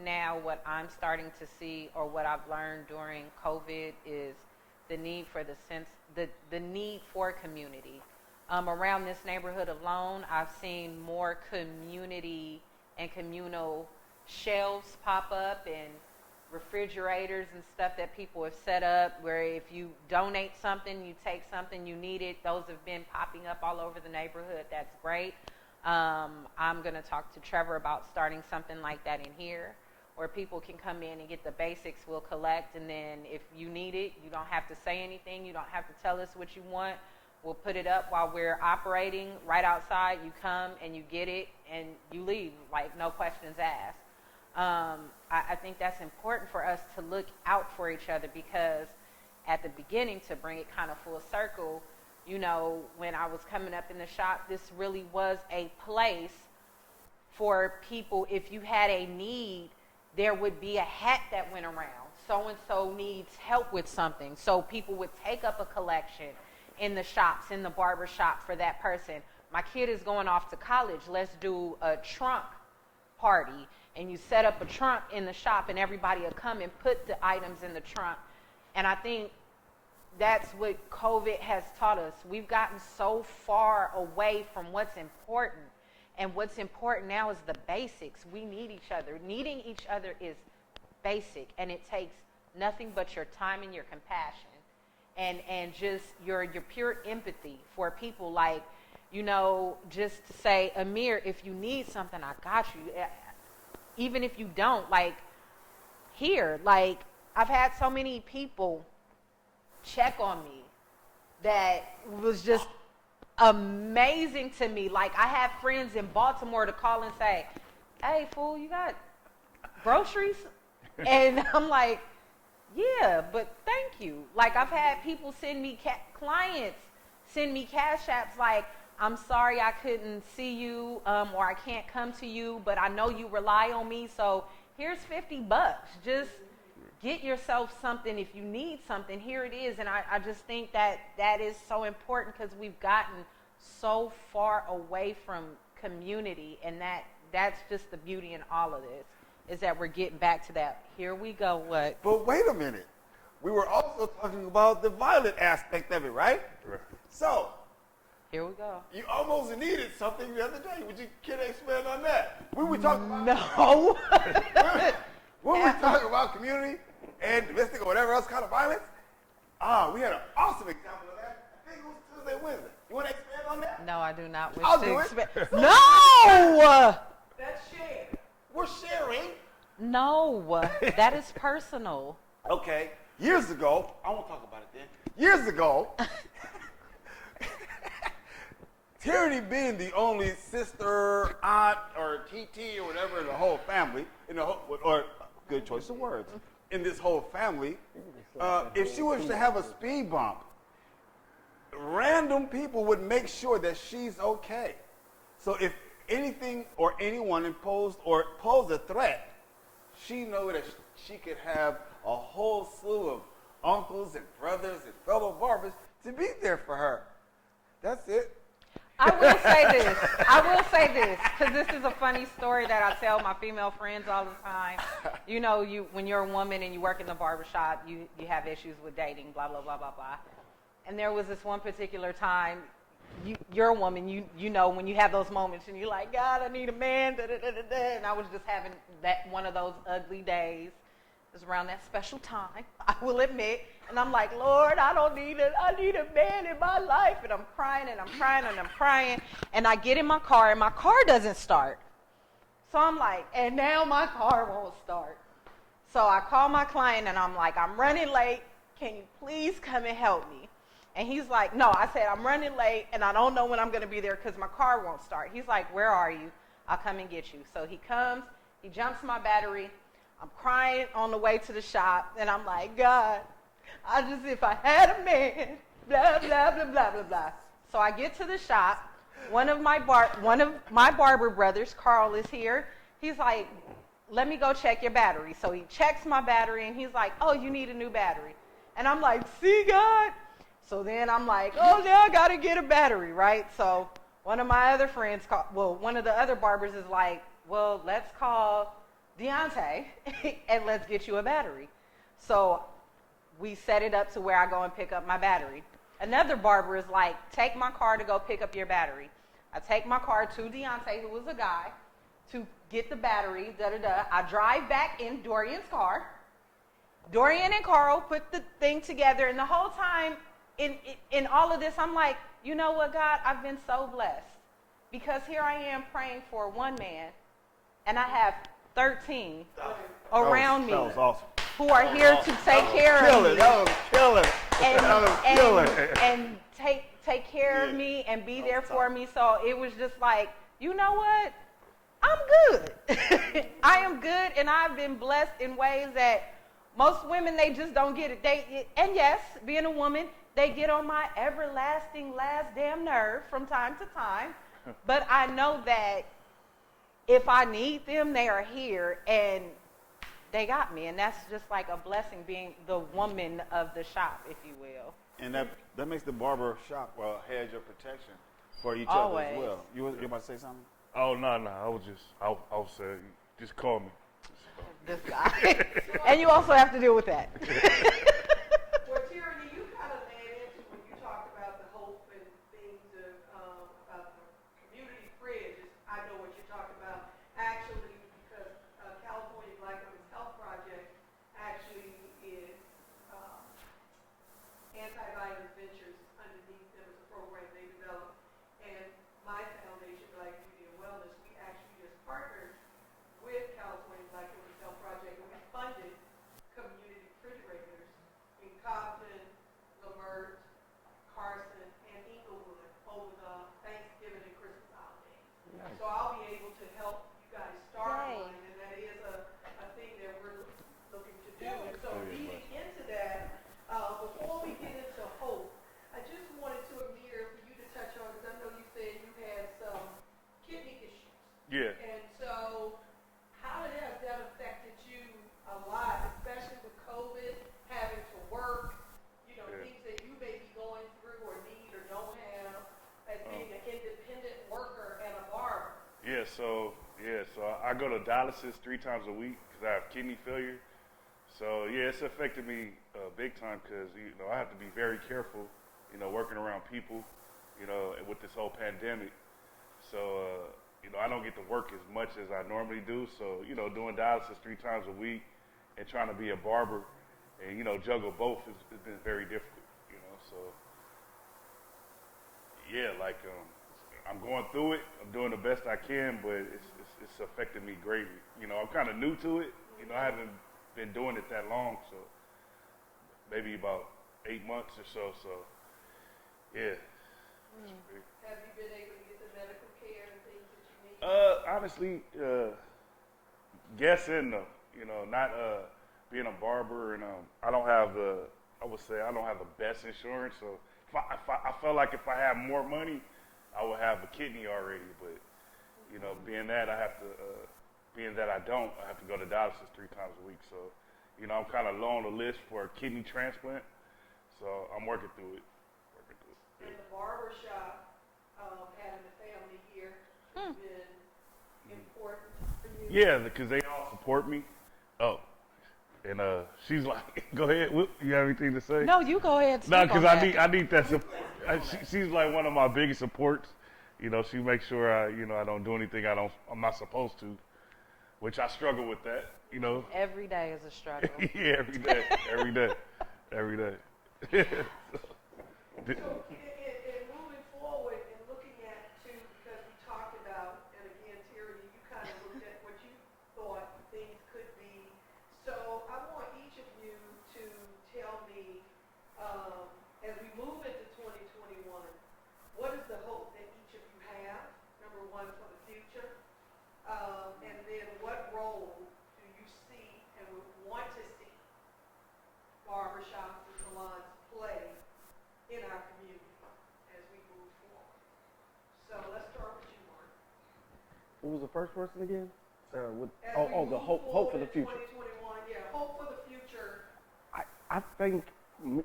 now what I'm starting to see, or what I've learned during COVID, is the need for the need for community. Around this neighborhood alone, I've seen more community and communal shelves pop up, and refrigerators and stuff that people have set up where if you donate something, you take something, you need it. Those have been popping up all over the neighborhood. That's great. I'm going to talk to Trevor about starting something like that in here, where people can come in and get the basics. We'll collect, and then if you need it, you don't have to say anything. You don't have to tell us what you want. We'll put it up while we're operating right outside. You come and you get it and you leave, like no questions asked. I think that's important for us to look out for each other, because at the beginning, to bring it kind of full circle, you know, when I was coming up in the shop, this really was a place for people. If you had a need, there would be a hat that went around. So-and-so needs help with something. So people would take up a collection in the shops, in the barber shop for that person. My kid is going off to college. Let's do a trunk party. And you set up a trunk in the shop, and everybody will come and put the items in the trunk. And I think that's what COVID has taught us. We've gotten so far away from what's important. And what's important now is the basics. We need each other. Needing each other is basic, and it takes nothing but your time and your compassion and just your pure empathy for people. Like, you know, just to say, Amir, if you need something, I got you. Even if you don't, like, here, like, I've had so many people check on me that was just amazing to me. Like, I have friends in Baltimore to call and say, hey, fool, you got groceries? And I'm like, yeah, but thank you. Like, I've had people send me, clients send me cash apps like, I'm sorry I couldn't see you, or I can't come to you, but I know you rely on me, so here's $50. Just get yourself something. If you need something, here it is. And I just think that that is so important, because we've gotten so far away from community, and that's just the beauty in all of this, is that we're getting back to that. Here we go, what? But wait a minute. We were also talking about the violent aspect of it, right? Right. So, Here we go. you almost needed something the other day. Would you care to expand on that? When we talking about No. when we talking about community and domestic or whatever else kind of violence, we had an awesome example of that. I think it was Tuesday, Wednesday. You want to expand on that? No, I do not wish I'll to do it. expect. No! That's shared. We're sharing. No, that is personal. Okay. Years ago, I won't talk about it then. Years ago, Tyranny being the only sister, aunt, or TT, or whatever in the whole family, or good choice of words, in this whole family, if she was to have a speed bump, random people would make sure that she's okay. So if anything or anyone posed a threat, she knew that she could have a whole slew of uncles and brothers and fellow barbers to be there for her. That's it. I will say this, because this is a funny story that I tell my female friends all the time. You know, when you're a woman and you work in the barbershop, you have issues with dating, blah, blah, blah, blah, blah. And there was this one particular time, you're a woman, you know when you have those moments and you're like, God, I need a man, da, da, da, da, da. And I was just having one of those ugly days. It was around that special time, I will admit. And I'm like, Lord, I need a man in my life. And I'm crying and I'm crying and I'm crying. And I get in my car and my car doesn't start. So I'm like, and now my car won't start. So I call my client and I'm like, I'm running late. Can you please come and help me? And he's like, no, I said, I'm running late and I don't know when I'm going to be there because my car won't start. He's like, where are you? I'll come and get you. So he comes, he jumps my battery. I'm crying on the way to the shop, and I'm like, God, if I had a man, blah, blah, blah, blah, blah, blah. So I get to the shop. One of my barber brothers, Carl, is here. He's like, let me go check your battery. So he checks my battery, and he's like, oh, you need a new battery. And I'm like, see, God? So then I'm like, oh, now I got to get a battery, right? So one of my other friends, one of the other barbers is like, well, let's call Deontay and let's get you a battery. So we set it up to where I go and pick up my battery. Another barber is like, take my car to go pick up your battery. I take my car to Deontay, who was a guy, to get the battery, da-da-da. I drive back in Dorian's car. Dorian and Carl put the thing together, and the whole time in all of this, I'm like, you know what, God, I've been so blessed because here I am praying for one man, and I have 13 That around me was awesome. who are here to take care of me. That was killer. That was killer. and take care of me and be there for me. So it was just like, you know what? I'm good. I am good, and I've been blessed in ways that most women, they just don't get it. And yes, being a woman, they get on my everlasting last damn nerve from time to time. But I know that if I need them, they are here, and they got me. And that's just like a blessing, being the woman of the shop, if you will. And that makes the barber shop a hedge of protection for each Always. other as well. You about to say something? Oh no, I was saying, just call me. This guy. And you also have to deal with that. Well, Tyranny, you kind of led into when you talked about the hope and things about the community fridge. I know what you're talking about. Actually, because California Black Women's Health Project actually is anti-violence ventures underneath them as a program they developed. And my foundation, Black Beauty and Wellness, we actually just partnered with California Black Women's Health Project, and we funded community refrigerators in Compton, Lamert, Carson, and Inglewood over the Thanksgiving and Christmas holidays. Nice. So I'll be able to help you guys start Yay. one, and that is a thing that we're looking to do. And so leading into that, before we get into hope, I just wanted to, Amir, for you to touch on, because I know you said you had some kidney issues. Yeah. And so, how has that affected you a lot, especially with COVID, having to work, things that you may be going through or need or don't have, as being an independent worker and a barber? So I go to dialysis 3 times a week because I have kidney failure. So yeah, it's affected me big time because I have to be very careful, working around people, with this whole pandemic. So I don't get to work as much as I normally do. So doing dialysis 3 times a week and trying to be a barber and juggle both has been very difficult. So yeah, like I'm going through it. I'm doing the best I can, but it's affected me greatly. I'm kind of new to it. I haven't been doing it that long, so maybe about 8 months or so. So yeah. Have you been able to get the medical care and things that you need? Honestly, yes and no. Not being a barber, and I don't have the best insurance. So I felt like if I had more money, I would have a kidney already. But being that I don't, I have to go to dialysis 3 times a week. So I'm kind of low on the list for a kidney transplant. So I'm working through it. And the barber shop, having the family here, has been important for you? Yeah, because they all support me. Oh, and she's like, go ahead. You have anything to say? No, you go ahead. No, because I need that support. She's like one of my biggest supports. She makes sure I don't do anything I'm not supposed to, which I struggle with that. Every day is a struggle. Yeah, every day. So, in moving forward and looking at, too, because we talked about, and again, Tyranny, you kind of looked at what you thought things could be. So I want each of you to tell me, as we move into 2021, what is the hope that each of you have, number one, for the future? And then what role do you see and would want to see barbershops and salons play in our community as we move forward? So let's start with you, Mark. Who was the first person again? As we The move hope for the forward in future. 2021, yeah, hope for the future. I think,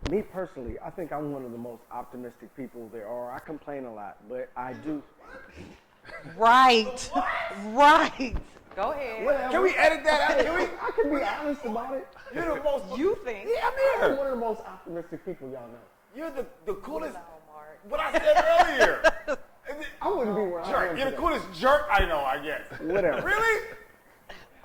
me personally, I think I'm one of the most optimistic people there are. I complain a lot, but I do. Right. Right. Go ahead. Whatever. Can we edit that out? Can we? I can be honest about it. You're the most. You think? Yeah, I'm I'm here. one of the most optimistic people y'all know. You're the coolest. No, Mark. What I said earlier. I wouldn't be where I Jerk. am You're the today. coolest jerk I know, I guess. Whatever. Really?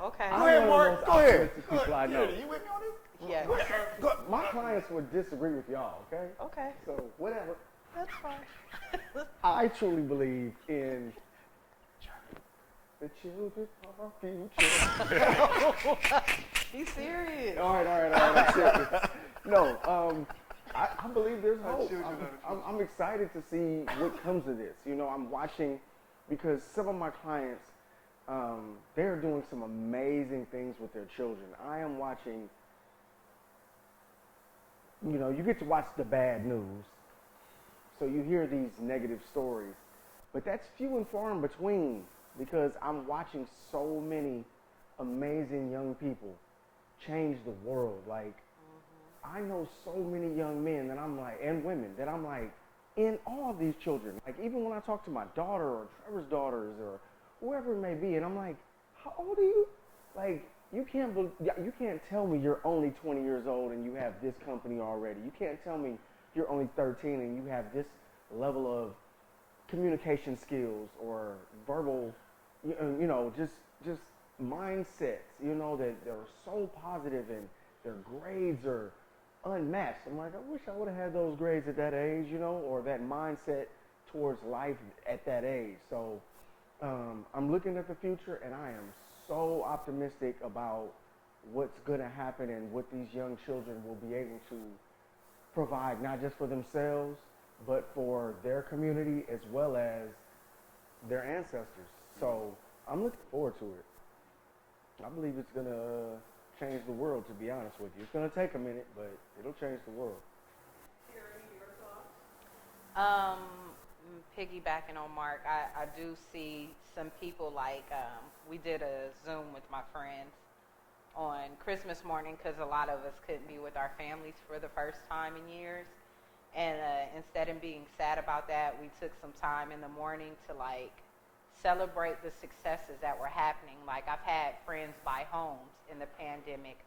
Okay. Go ahead, one of the Mark. most Go ahead. optimistic people I know. You with me on this? Yeah. Go ahead. Go ahead. My clients would disagree with y'all, okay? Okay. So, whatever. That's fine. I truly believe in The children are our future. Be serious. All right. I'm serious. No, I believe there's hope. I'm excited to see what comes of this. You know, I'm watching because some of my clients, they're doing some amazing things with their children. I am watching, you know, you get to watch the bad news. So you hear these negative stories, but that's few and far in between because I'm watching so many amazing young people change the world. Like, I know so many young men that I'm like, and women that I'm like, in all of these children. Like, even when I talk to my daughter or Trevor's daughters or whoever it may be, and I'm like, how old are you? Like, you can't tell me you're only 20 years old and you have this company already. You can't tell me you're only 13 and you have this level of communication skills or verbal, you know, just mindsets, you know, that they're so positive and their grades are unmatched. I'm like, I wish I would have had those grades at that age, you know, or that mindset towards life at that age. So I'm looking at the future and I am so optimistic about what's going to happen and what these young children will be able to provide, not just for themselves, but for their community as well as their ancestors. So I'm looking forward to it. I believe it's going to change the world, to be honest with you. It's going to take a minute, but it'll change the world. Piggybacking on Mark, I do see some people like, we did a Zoom with my friends on Christmas morning because a lot of us couldn't be with our families for the first time in years. And instead of being sad about that, we took some time in the morning to like celebrate the successes that were happening. Like, I've had friends buy homes in the pandemic.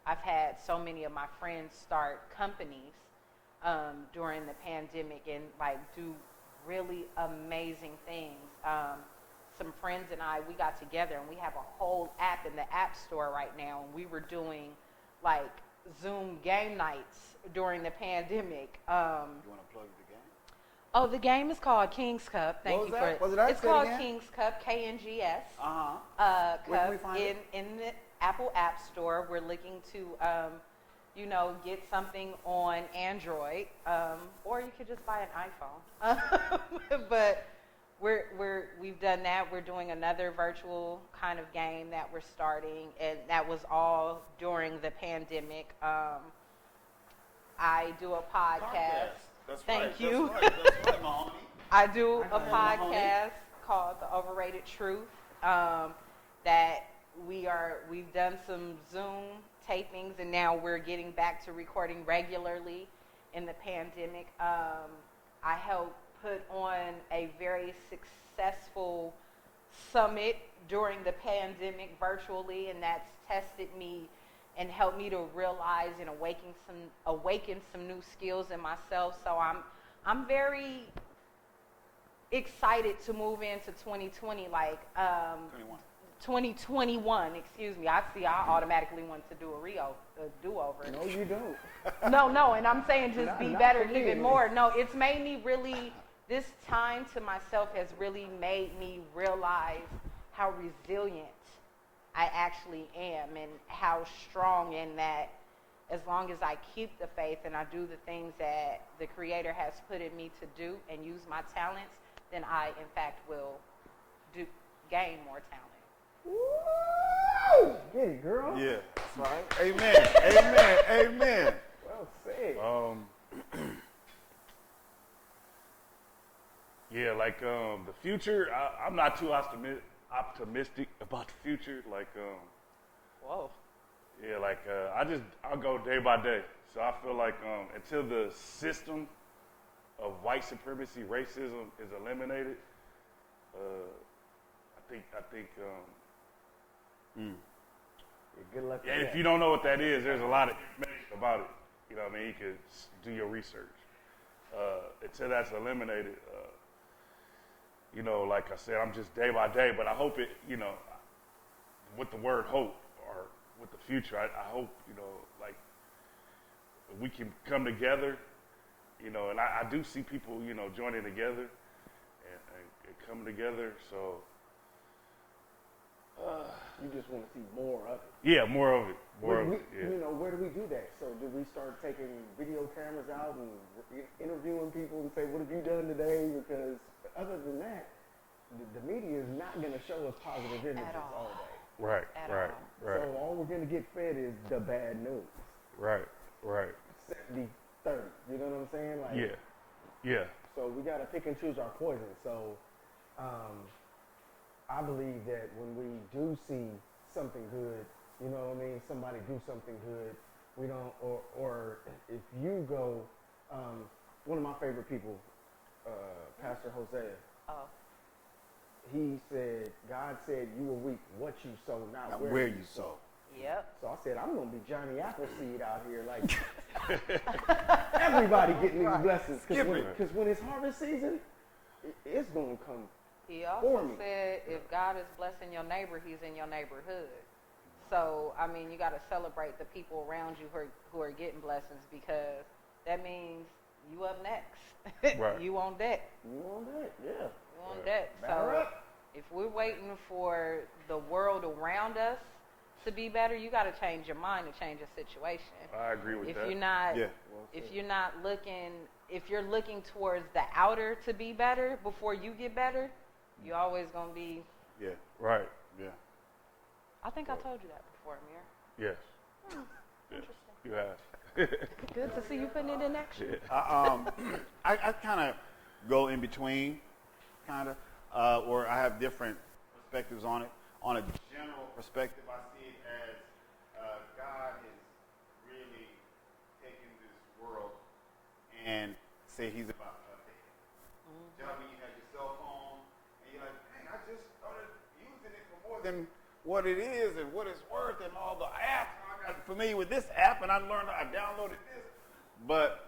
I've had so many of my friends start companies during the pandemic and like do really amazing things. Some friends and I, we got together and we have a whole app in the App Store right now, and we were doing like Zoom game nights during the pandemic. You want to plug the game? Oh, the game is called King's Cup. Thank you for it. What was that? It's Say it called again? King's Cup, KNGS. Where can Cup we find it? in the Apple App Store. We're looking to, you know, get something on Android, or you could just buy an iPhone. But we've done that. We're doing another virtual kind of game that we're starting, and that was all during the pandemic. I do a podcast. That's Thank right. you. That's right, my homie. I do a Hi, Mahoney. podcast called The Overrated Truth that we've done some Zoom tapings, and now we're getting back to recording regularly in the pandemic. I helped put on a very successful summit during the pandemic virtually, and that's tested me and helped me to realize and awaken some new skills in myself. So I'm very excited to move into 2020, like 2021, excuse me. I automatically want to do a do-over. No, you don't. No, and I'm saying just be Not better for me. even more. No, it's made me really, this time to myself has really made me realize how resilient I actually am and how strong, in that as long as I keep the faith and I do the things that the Creator has put in me to do and use my talents, then I, in fact, will gain more talent. Woo! Get it, girl. Yeah, that's right. Amen. Amen. Well said. Yeah, like the future, I'm not too optimistic about the future. Like, Whoa. yeah, like I'll go day by day. So I feel like until the system of white supremacy, racism is eliminated, I think. Good luck. Yeah, with if that. you don't know what that is, there's a lot of information about it. You know what I mean? You could do your research. Until that's eliminated, you know, like I said, I'm just day by day, but I hope it, you know, with the word hope or with the future, I hope, you know, like we can come together, you know, and I do see people, you know, joining together and coming together. So You just want to see more of it. Yeah, more of it. More of it. Yeah. You know, where do we do that? So do we start taking video cameras out and interviewing people and say, what have you done today? Because other than that, the media is not going to show us positive images all day. Right. Right. Right. So all we're going to get fed is the bad news. Right. Right. 70-30. You know what I'm saying? Like, Yeah. Yeah. So we got to pick and choose our poison. So I believe that when we do see something good, you know what I mean, somebody do something good, we don't, or if you go, one of my favorite people, Pastor Hosea, he said, God said you will reap what you sow, not where you sow. Yep. So I said, I'm going to be Johnny Appleseed out here, like everybody getting these blessings. Because when it's harvest season, it's going to come. He also said, if God is blessing your neighbor, he's in your neighborhood. So, I mean, you got to celebrate the people around you who are getting blessings, because that means you up next. Right. You on deck. You on deck, yeah. You on deck. Batter So up. if we're waiting for the world around us to be better, you got to change your mind to change a situation. I agree with that. If you're looking towards the outer to be better before you get better, you're always going to be. Yeah. Right. Yeah. I think I told you that before, Amir. Yes. Yes. You have. Good to see you putting it in action. I kind of go in between, or I have different perspectives on it. On a general perspective, I see it as God has really taken this world and say He's about to update it. You know, when you have your cell phone and you're like, dang, I just started using it for more than what it is and what it's worth and all the apps. I got familiar with this app and I downloaded this. But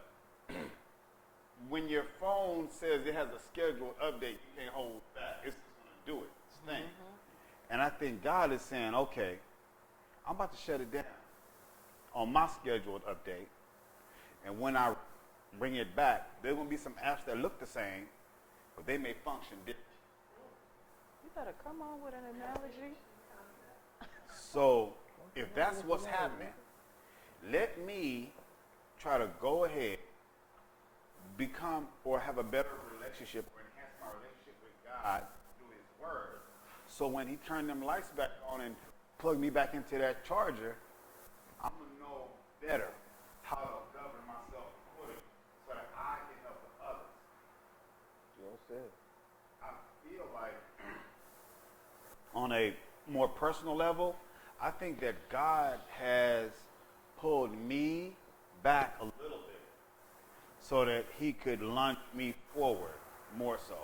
when your phone says it has a scheduled update, you can't hold back. It's just going to do it. It's thing. And I think God is saying, okay, I'm about to shut it down on my scheduled update. And when I bring it back, there will be some apps that look the same, but they may function different. You better come on with an analogy. So if that's what's happening, let me try to go ahead, become or have a better relationship or enhance my relationship with God through His Word. So when He turned them lights back on and plugged me back into that charger, I'm going to know better how to govern myself accordingly so that I can help others. Well said. I feel like on a more personal level, I think that God has pulled me back a little bit so that He could launch me forward more so.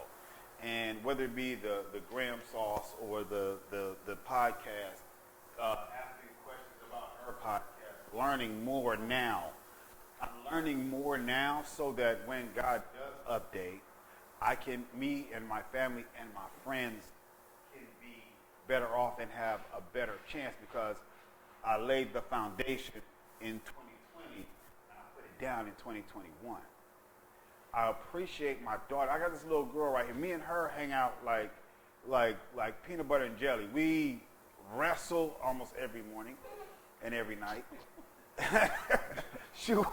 And whether it be the Graham Sauce or the podcast, asking questions about her podcast, learning more now. I'm learning more now so that when God does update, me and my family and my friends can be better off and have a better chance because I laid the foundation in 2020 and I put it down in 2021. I appreciate my daughter. I got this little girl right here. Me and her hang out like peanut butter and jelly. We wrestle almost every morning and every night. she'll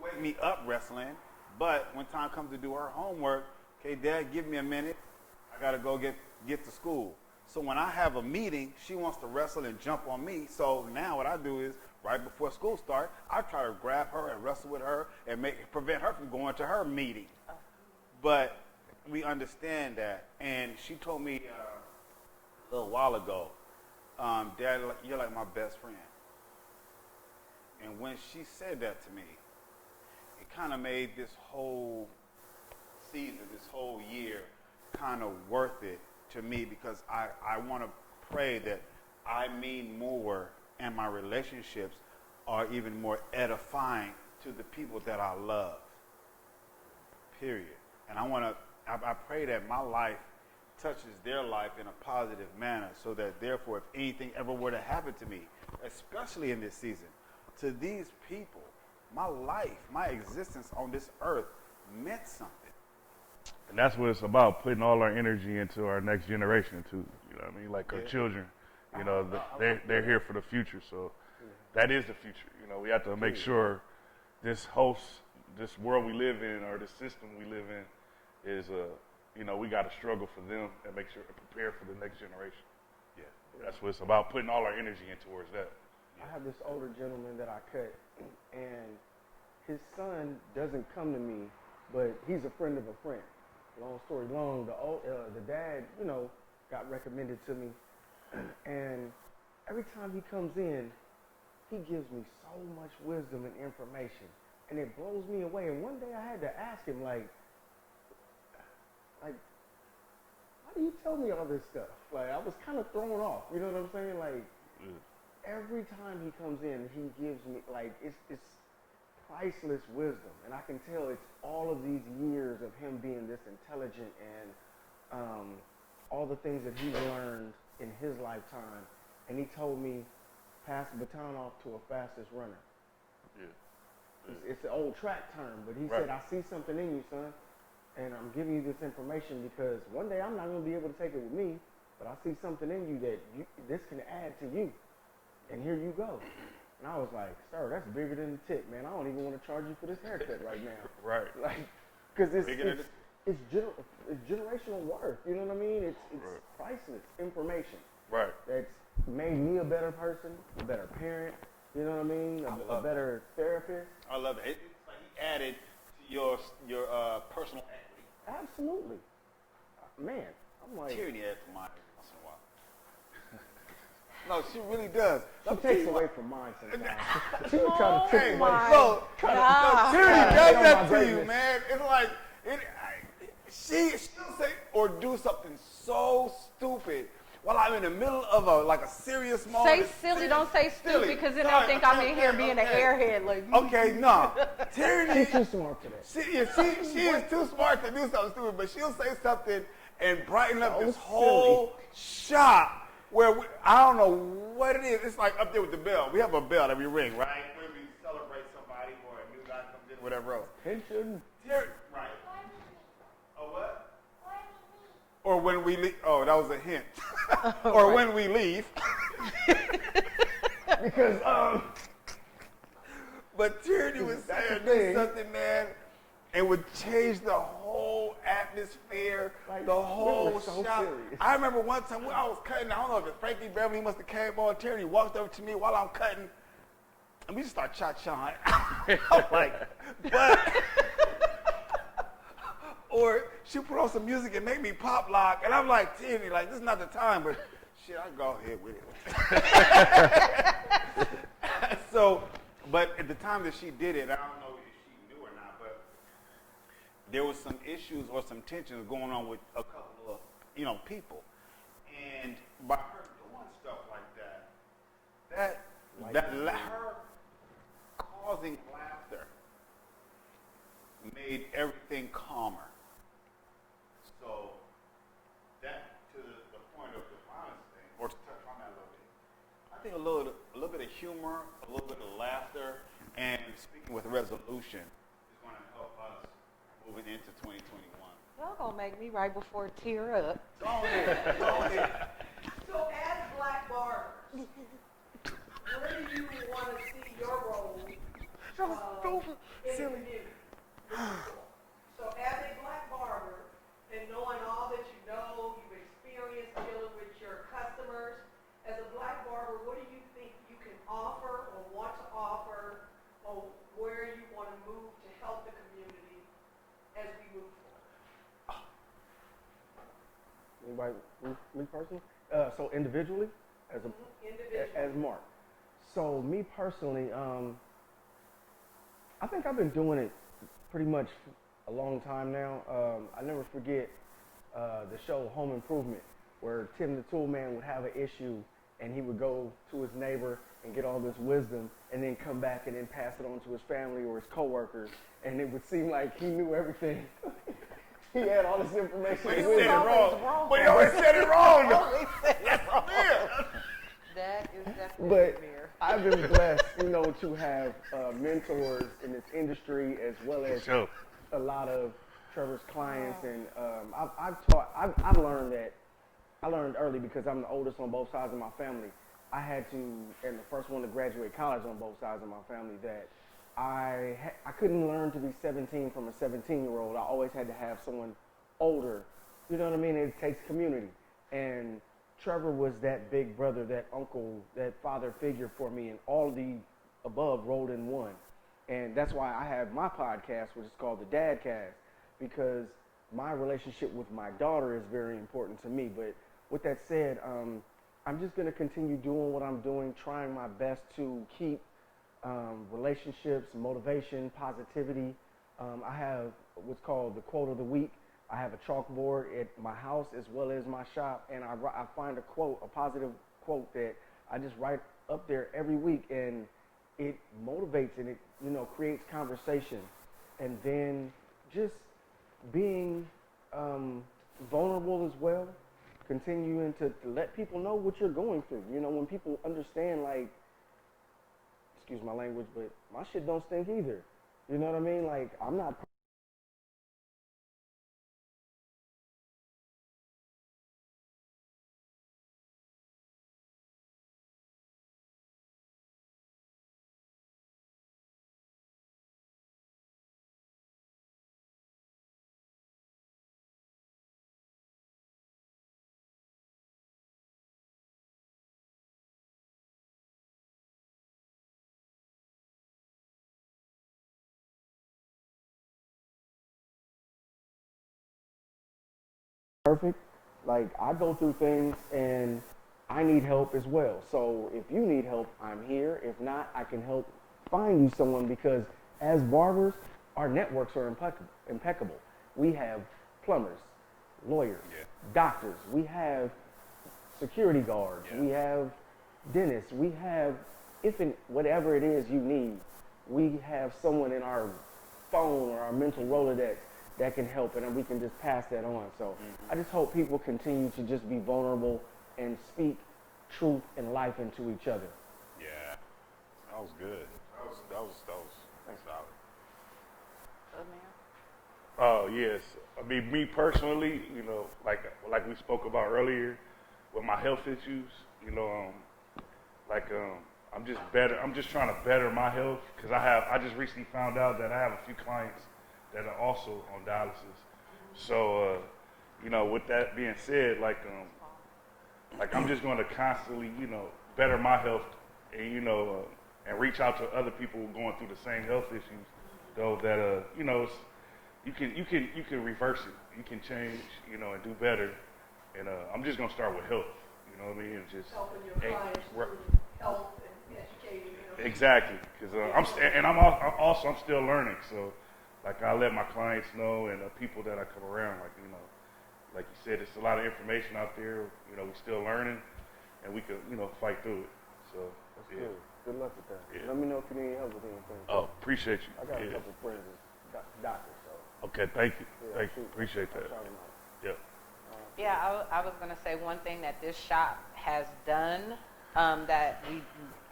wake me up wrestling, but when time comes to do her homework, okay, Dad, give me a minute. I gotta go get to school. So when I have a meeting, she wants to wrestle and jump on me. So now what I do is, right before school starts, I try to grab her and wrestle with her and prevent her from going to her meeting. But we understand that. And she told me a little while ago, Dad, you're like my best friend. And when she said that to me, it kind of made this whole season, this whole year, kind of worth it to me because I want to pray that I mean more and my relationships are even more edifying to the people that I love, period. And I pray that my life touches their life in a positive manner so that therefore if anything ever were to happen to me, especially in this season, to these people, my life, my existence on this earth meant something. And that's what it's about, putting all our energy into our next generation too. You know what I mean? Like our children. You know, they're here for the future. So that is the future. You know, we have to make sure this world we live in, or this system we live in, is you know, we got to struggle for them and make sure prepare for the next generation. Yeah. That's what it's about, putting all our energy in towards that. I have this older gentleman that I cut, and his son doesn't come to me, but he's a friend of a friend. Long story long, the dad, you know, got recommended to me, and every time he comes in, he gives me so much wisdom and information, and it blows me away. And one day I had to ask him, like, why do you tell me all this stuff? Like, I was kind of thrown off, you know what I'm saying? Like, every time he comes in, he gives me, like, it's priceless wisdom. And I can tell it's all of these years of him being this intelligent and all the things that he's learned in his lifetime. And he told me, pass the baton off to a fastest runner. Yeah. It's an old track term, but he Right. said, I see something in you, son, and I'm giving you this information because one day I'm not going to be able to take it with me, but I see something in you that this can add to you, and here you go. And I was like, sir, that's bigger than the tip, man. I don't even want to charge you for this haircut right now. Right. Like, because Bigger than it's generational worth, you know what I mean? It's priceless information Right. that's made me a better person, a better parent, you know what I mean? A better therapist. I love it. It's like he added to your personal equity. Absolutely. Man, I'm like, Tyranny adds to mine every once in a while. No, she really does. she takes away from mine sometimes. She would try to Hey, take away. no, God. Tyranny Get does on that my to you, greatness. man. It's like she'll say or do something so stupid while I'm in the middle of a serious moment. Say silly, don't say stupid, Silly. because then Sorry, they'll think I'm in here being an okay. airhead. Like, Okay, no. Tyranny, She's too smart for that. she is too smart to do something stupid, but she'll say something and brighten up So this whole shop where I don't know what it is. It's like up there with the bell. We have a bell that we ring, right? When we celebrate somebody or a new guy comes in, whatever else. Pension. Right. Oh, what? Or when we leave. Oh, that was a hint. Or when we leave. Because, But Tyranny was That's saying the thing. something, man, and would change the whole atmosphere, Like, the we whole were so shop. serious. I remember one time when I was cutting, I don't know if it's Frankie Beverly, he must have came on, Tyranny walked over to me while I'm cutting, and we just start cha-chaing. I'm like, but, or she put on some music and make me pop lock, and I'm like, Tyranny, like, this is not the time, but shit, I go ahead with it. So, but at the time that she did it, I don't know if she knew or not, but there was some issues or some tensions going on with a couple of, people. And by her doing stuff like that, her causing laughter made everything calmer. So that, to the point of the violence thing, or to touch on that a little bit, I think a little bit of humor, a little bit of laughter, and speaking with resolution is going to help us moving into 2021. y'all gonna make me right before tear up. Go ahead. So as Black Barbers, where do you want to see your role in the community? So as a Black barber, and knowing all that you know, you've experienced dealing with your customers, as a Black barber, what do you think you can offer or want to offer, or where you want to move to help the community as we move forward? Anybody, me personally? So individually, Individually. as Mark. So me personally, I think I've been doing it pretty much a long time now. I never forget the show Home Improvement, where Tim the Tool Man would have an issue and he would go to his neighbor and get all this wisdom and then come back and then pass it on to his family or his coworkers, and it would seem like he knew everything. He had all this information. But he and said it wisdom. wrong. But he always said it wrong. though. Always say it wrong. Yeah. That is definitely But mirror. I've been blessed, to have mentors in this industry, as well as Sure. a lot of Trevor's clients, and I've learned that I learned early because I'm the oldest on both sides of my family. I had to, and the first one to graduate college on both sides of my family, that I couldn't learn to be 17 from a 17-year-old. I always had to have someone older. You know what I mean? It takes community. And Trevor was that big brother, that uncle, that father figure for me, and all of the above rolled in one. And that's why I have my podcast, which is called the Dadcast, because my relationship with my daughter is very important to me. But with that said, I'm just going to continue doing what I'm doing, trying my best to keep relationships, motivation, positivity. I have what's called the quote of the week. I have a chalkboard at my house as well as my shop, and I find a quote, a positive quote that I just write up there every week, and it motivates and it, creates conversation. And then just being vulnerable as well, continuing to let people know what you're going through. When people understand, like, excuse my language, but my shit don't stink either. You know what I mean? Like, I'm not perfect. Like, I go through things and I need help as well. So if you need help, I'm here. If not, I can help find you someone, because as barbers, our networks are impeccable. We have plumbers, lawyers, doctors. We have security guards. We have dentists. We have, whatever it is you need, we have someone in our phone or our mental Rolodex that can help, and we can just pass that on. So I just hope people continue to just be vulnerable and speak truth and life into each other. Yeah, that was good. That was solid. Oh, yes. I mean, me personally, like we spoke about earlier with my health issues, I'm just better. I'm just trying to better my health, because I just recently found out that I have a few clients that are also on dialysis. So, with that being said, I'm just going to constantly, better my health, and and reach out to other people going through the same health issues, though, that you can reverse it. You can change, and do better. And I'm just gonna start with health. You know what I mean? And just Helping your clients through health and educating them. Exactly, because I'm still learning. So, I let my clients know, and people that I come around, like you said, it's a lot of information out there. We're still learning, and we could, fight through it. So That's good. Good luck with that. Yeah. Let me know if you need help with anything. Oh, appreciate you. I got a couple friends that's doctors, so. Okay, thank you. Yeah, Thank you. Appreciate I'll that. shout 'em out. Yeah. Yeah, I was going to say one thing that this shop has done that we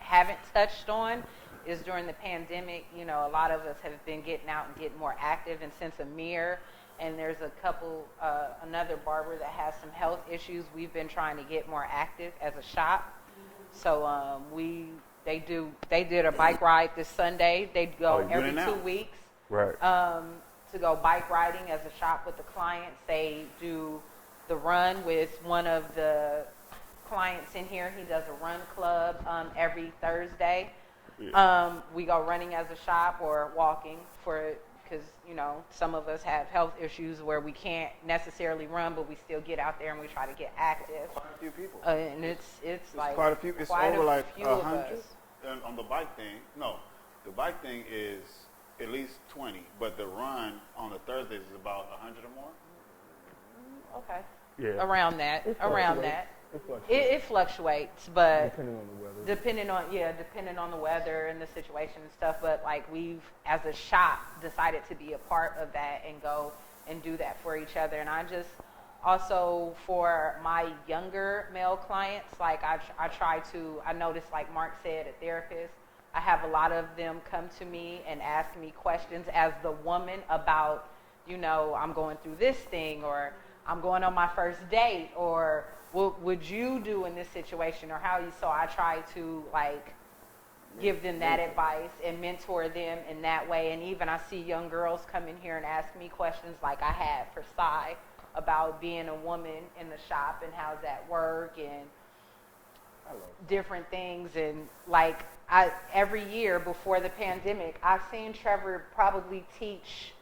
haven't touched on is during the pandemic, a lot of us have been getting out and getting more active. And since Amir and there's a couple, another barber that has some health issues, we've been trying to get more active as a shop. So they did a bike ride this Sunday. They go every 2 weeks. Right. To go bike riding as a shop with the clients. They do the run with one of the clients in here. He does a run club every Thursday. We go running as a shop or walking because some of us have health issues where we can't necessarily run, but we still get out there and we try to get active. Quite a few people. And it's like quite a few. It's quite over a like few of 100. us. And on the bike thing, no, the bike thing is at least 20, but the run on the Thursdays is about 100 or more. Okay. Yeah. Around that. It Around fluctuates. that. It fluctuates. It fluctuates, but Depending on the weather. depending on the weather and the situation and stuff. But we've, as a shop, decided to be a part of that and go and do that for each other. And I just also, for my younger male clients, I notice, like Mark said, a therapist. I have a lot of them come to me and ask me questions as the woman about, I'm going through this thing, or I'm going on my first date, or what would you do in this situation, or how you, so I try to like give them that advice and mentor them in that way. And even I see young girls come in here and ask me questions like I had for Cy about being a woman in the shop and how's that work and different things. And like every year before the pandemic, I've seen Trevor probably teach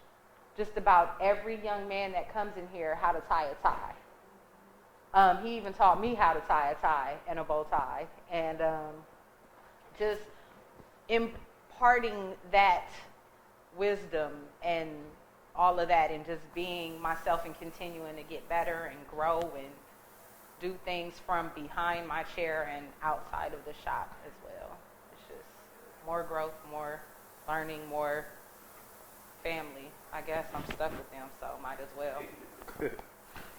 just about every young man that comes in here how to tie a tie. He even taught me how to tie a tie and a bow tie, and just imparting that wisdom and all of that, and just being myself and continuing to get better and grow and do things from behind my chair and outside of the shop as well. It's just more growth, more learning, more family. I guess I'm stuck with them, so might as well.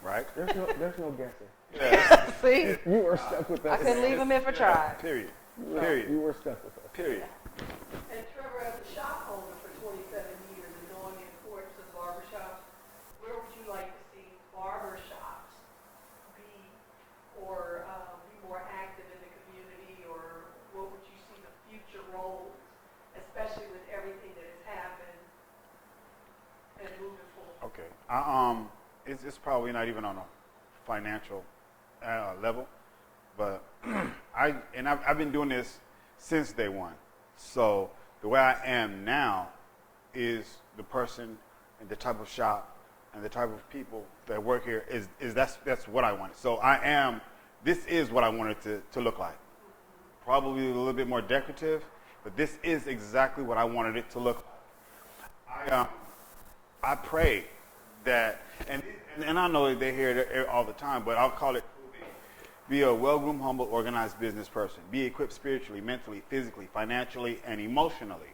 Right? There's no guessing. Yeah. See? You are stuck with us. I couldn't leave them if I tried. Period. You Period. were stuck with us. Period. And Trevor, as a shop owner for 27 years and knowing the importance of barbershops, where would you like to see barbershops be, or be more active in the community, or what would you see the future roles, especially with everything that has happened and moving forward? Okay. It's probably not even on a financial level, but I've been doing this since day one. So the way I am now is the person and the type of shop and the type of people that work here is that's what I wanted. So this is what I wanted to look like. Probably a little bit more decorative, but this is exactly what I wanted it to look like. I pray that, and I know they hear it all the time, but I'll call it be a well-groomed, humble, organized business person. Be equipped spiritually, mentally, physically, financially, and emotionally.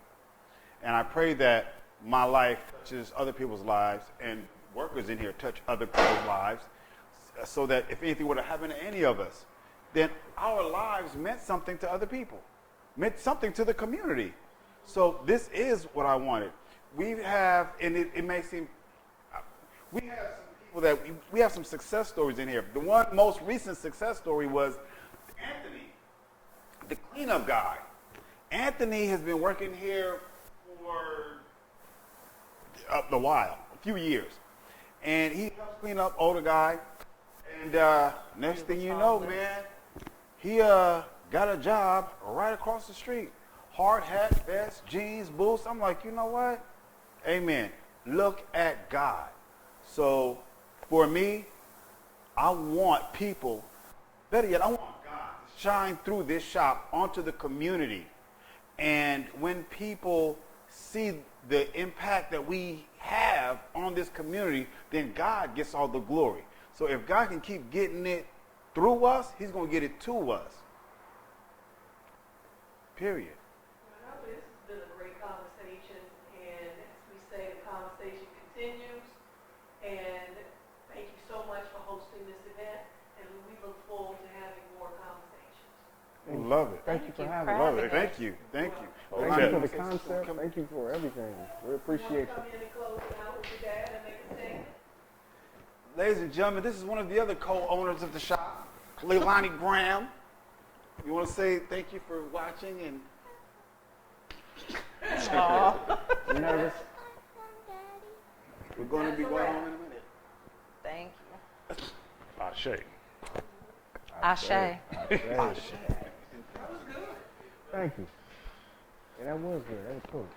And I pray that my life touches other people's lives, and workers in here touch other people's lives, so that if anything were to happen to any of us, then our lives meant something to other people, meant something to the community. So this is what I wanted. We have, and it may seem, we have some people that we have some success stories in here. The one most recent success story was Anthony, the cleanup guy. Anthony has been working here for a while, a few years, and he helps clean up older guy. And next thing you know, man, he got a job right across the street. Hard hat, vest, jeans, boots. I'm like, you know what? Amen. Look at God. So for me, I want people, better yet, I want God to shine through this shop onto the community. And when people see the impact that we have on this community, then God gets all the glory. So if God can keep getting it through us, he's going to get it to us. Period. Well, this has been a great conversation, and as we say, the conversation continues. And thank you so much for hosting this event, and we look forward to having more conversations. Love it. Thank you for having us. Love it. Thank you. Thank you. Thank you for the concept. Thank you for everything. We appreciate Come you. in and close it out with your dad and make a statement. Ladies and gentlemen, this is one of the other co-owners of the shop, Leilani Graham. You want to say thank you for watching and You nervous? we're going to be going home in a minute. Thank you. Ashe. Ashe. Thank you. And that was good. That was cool.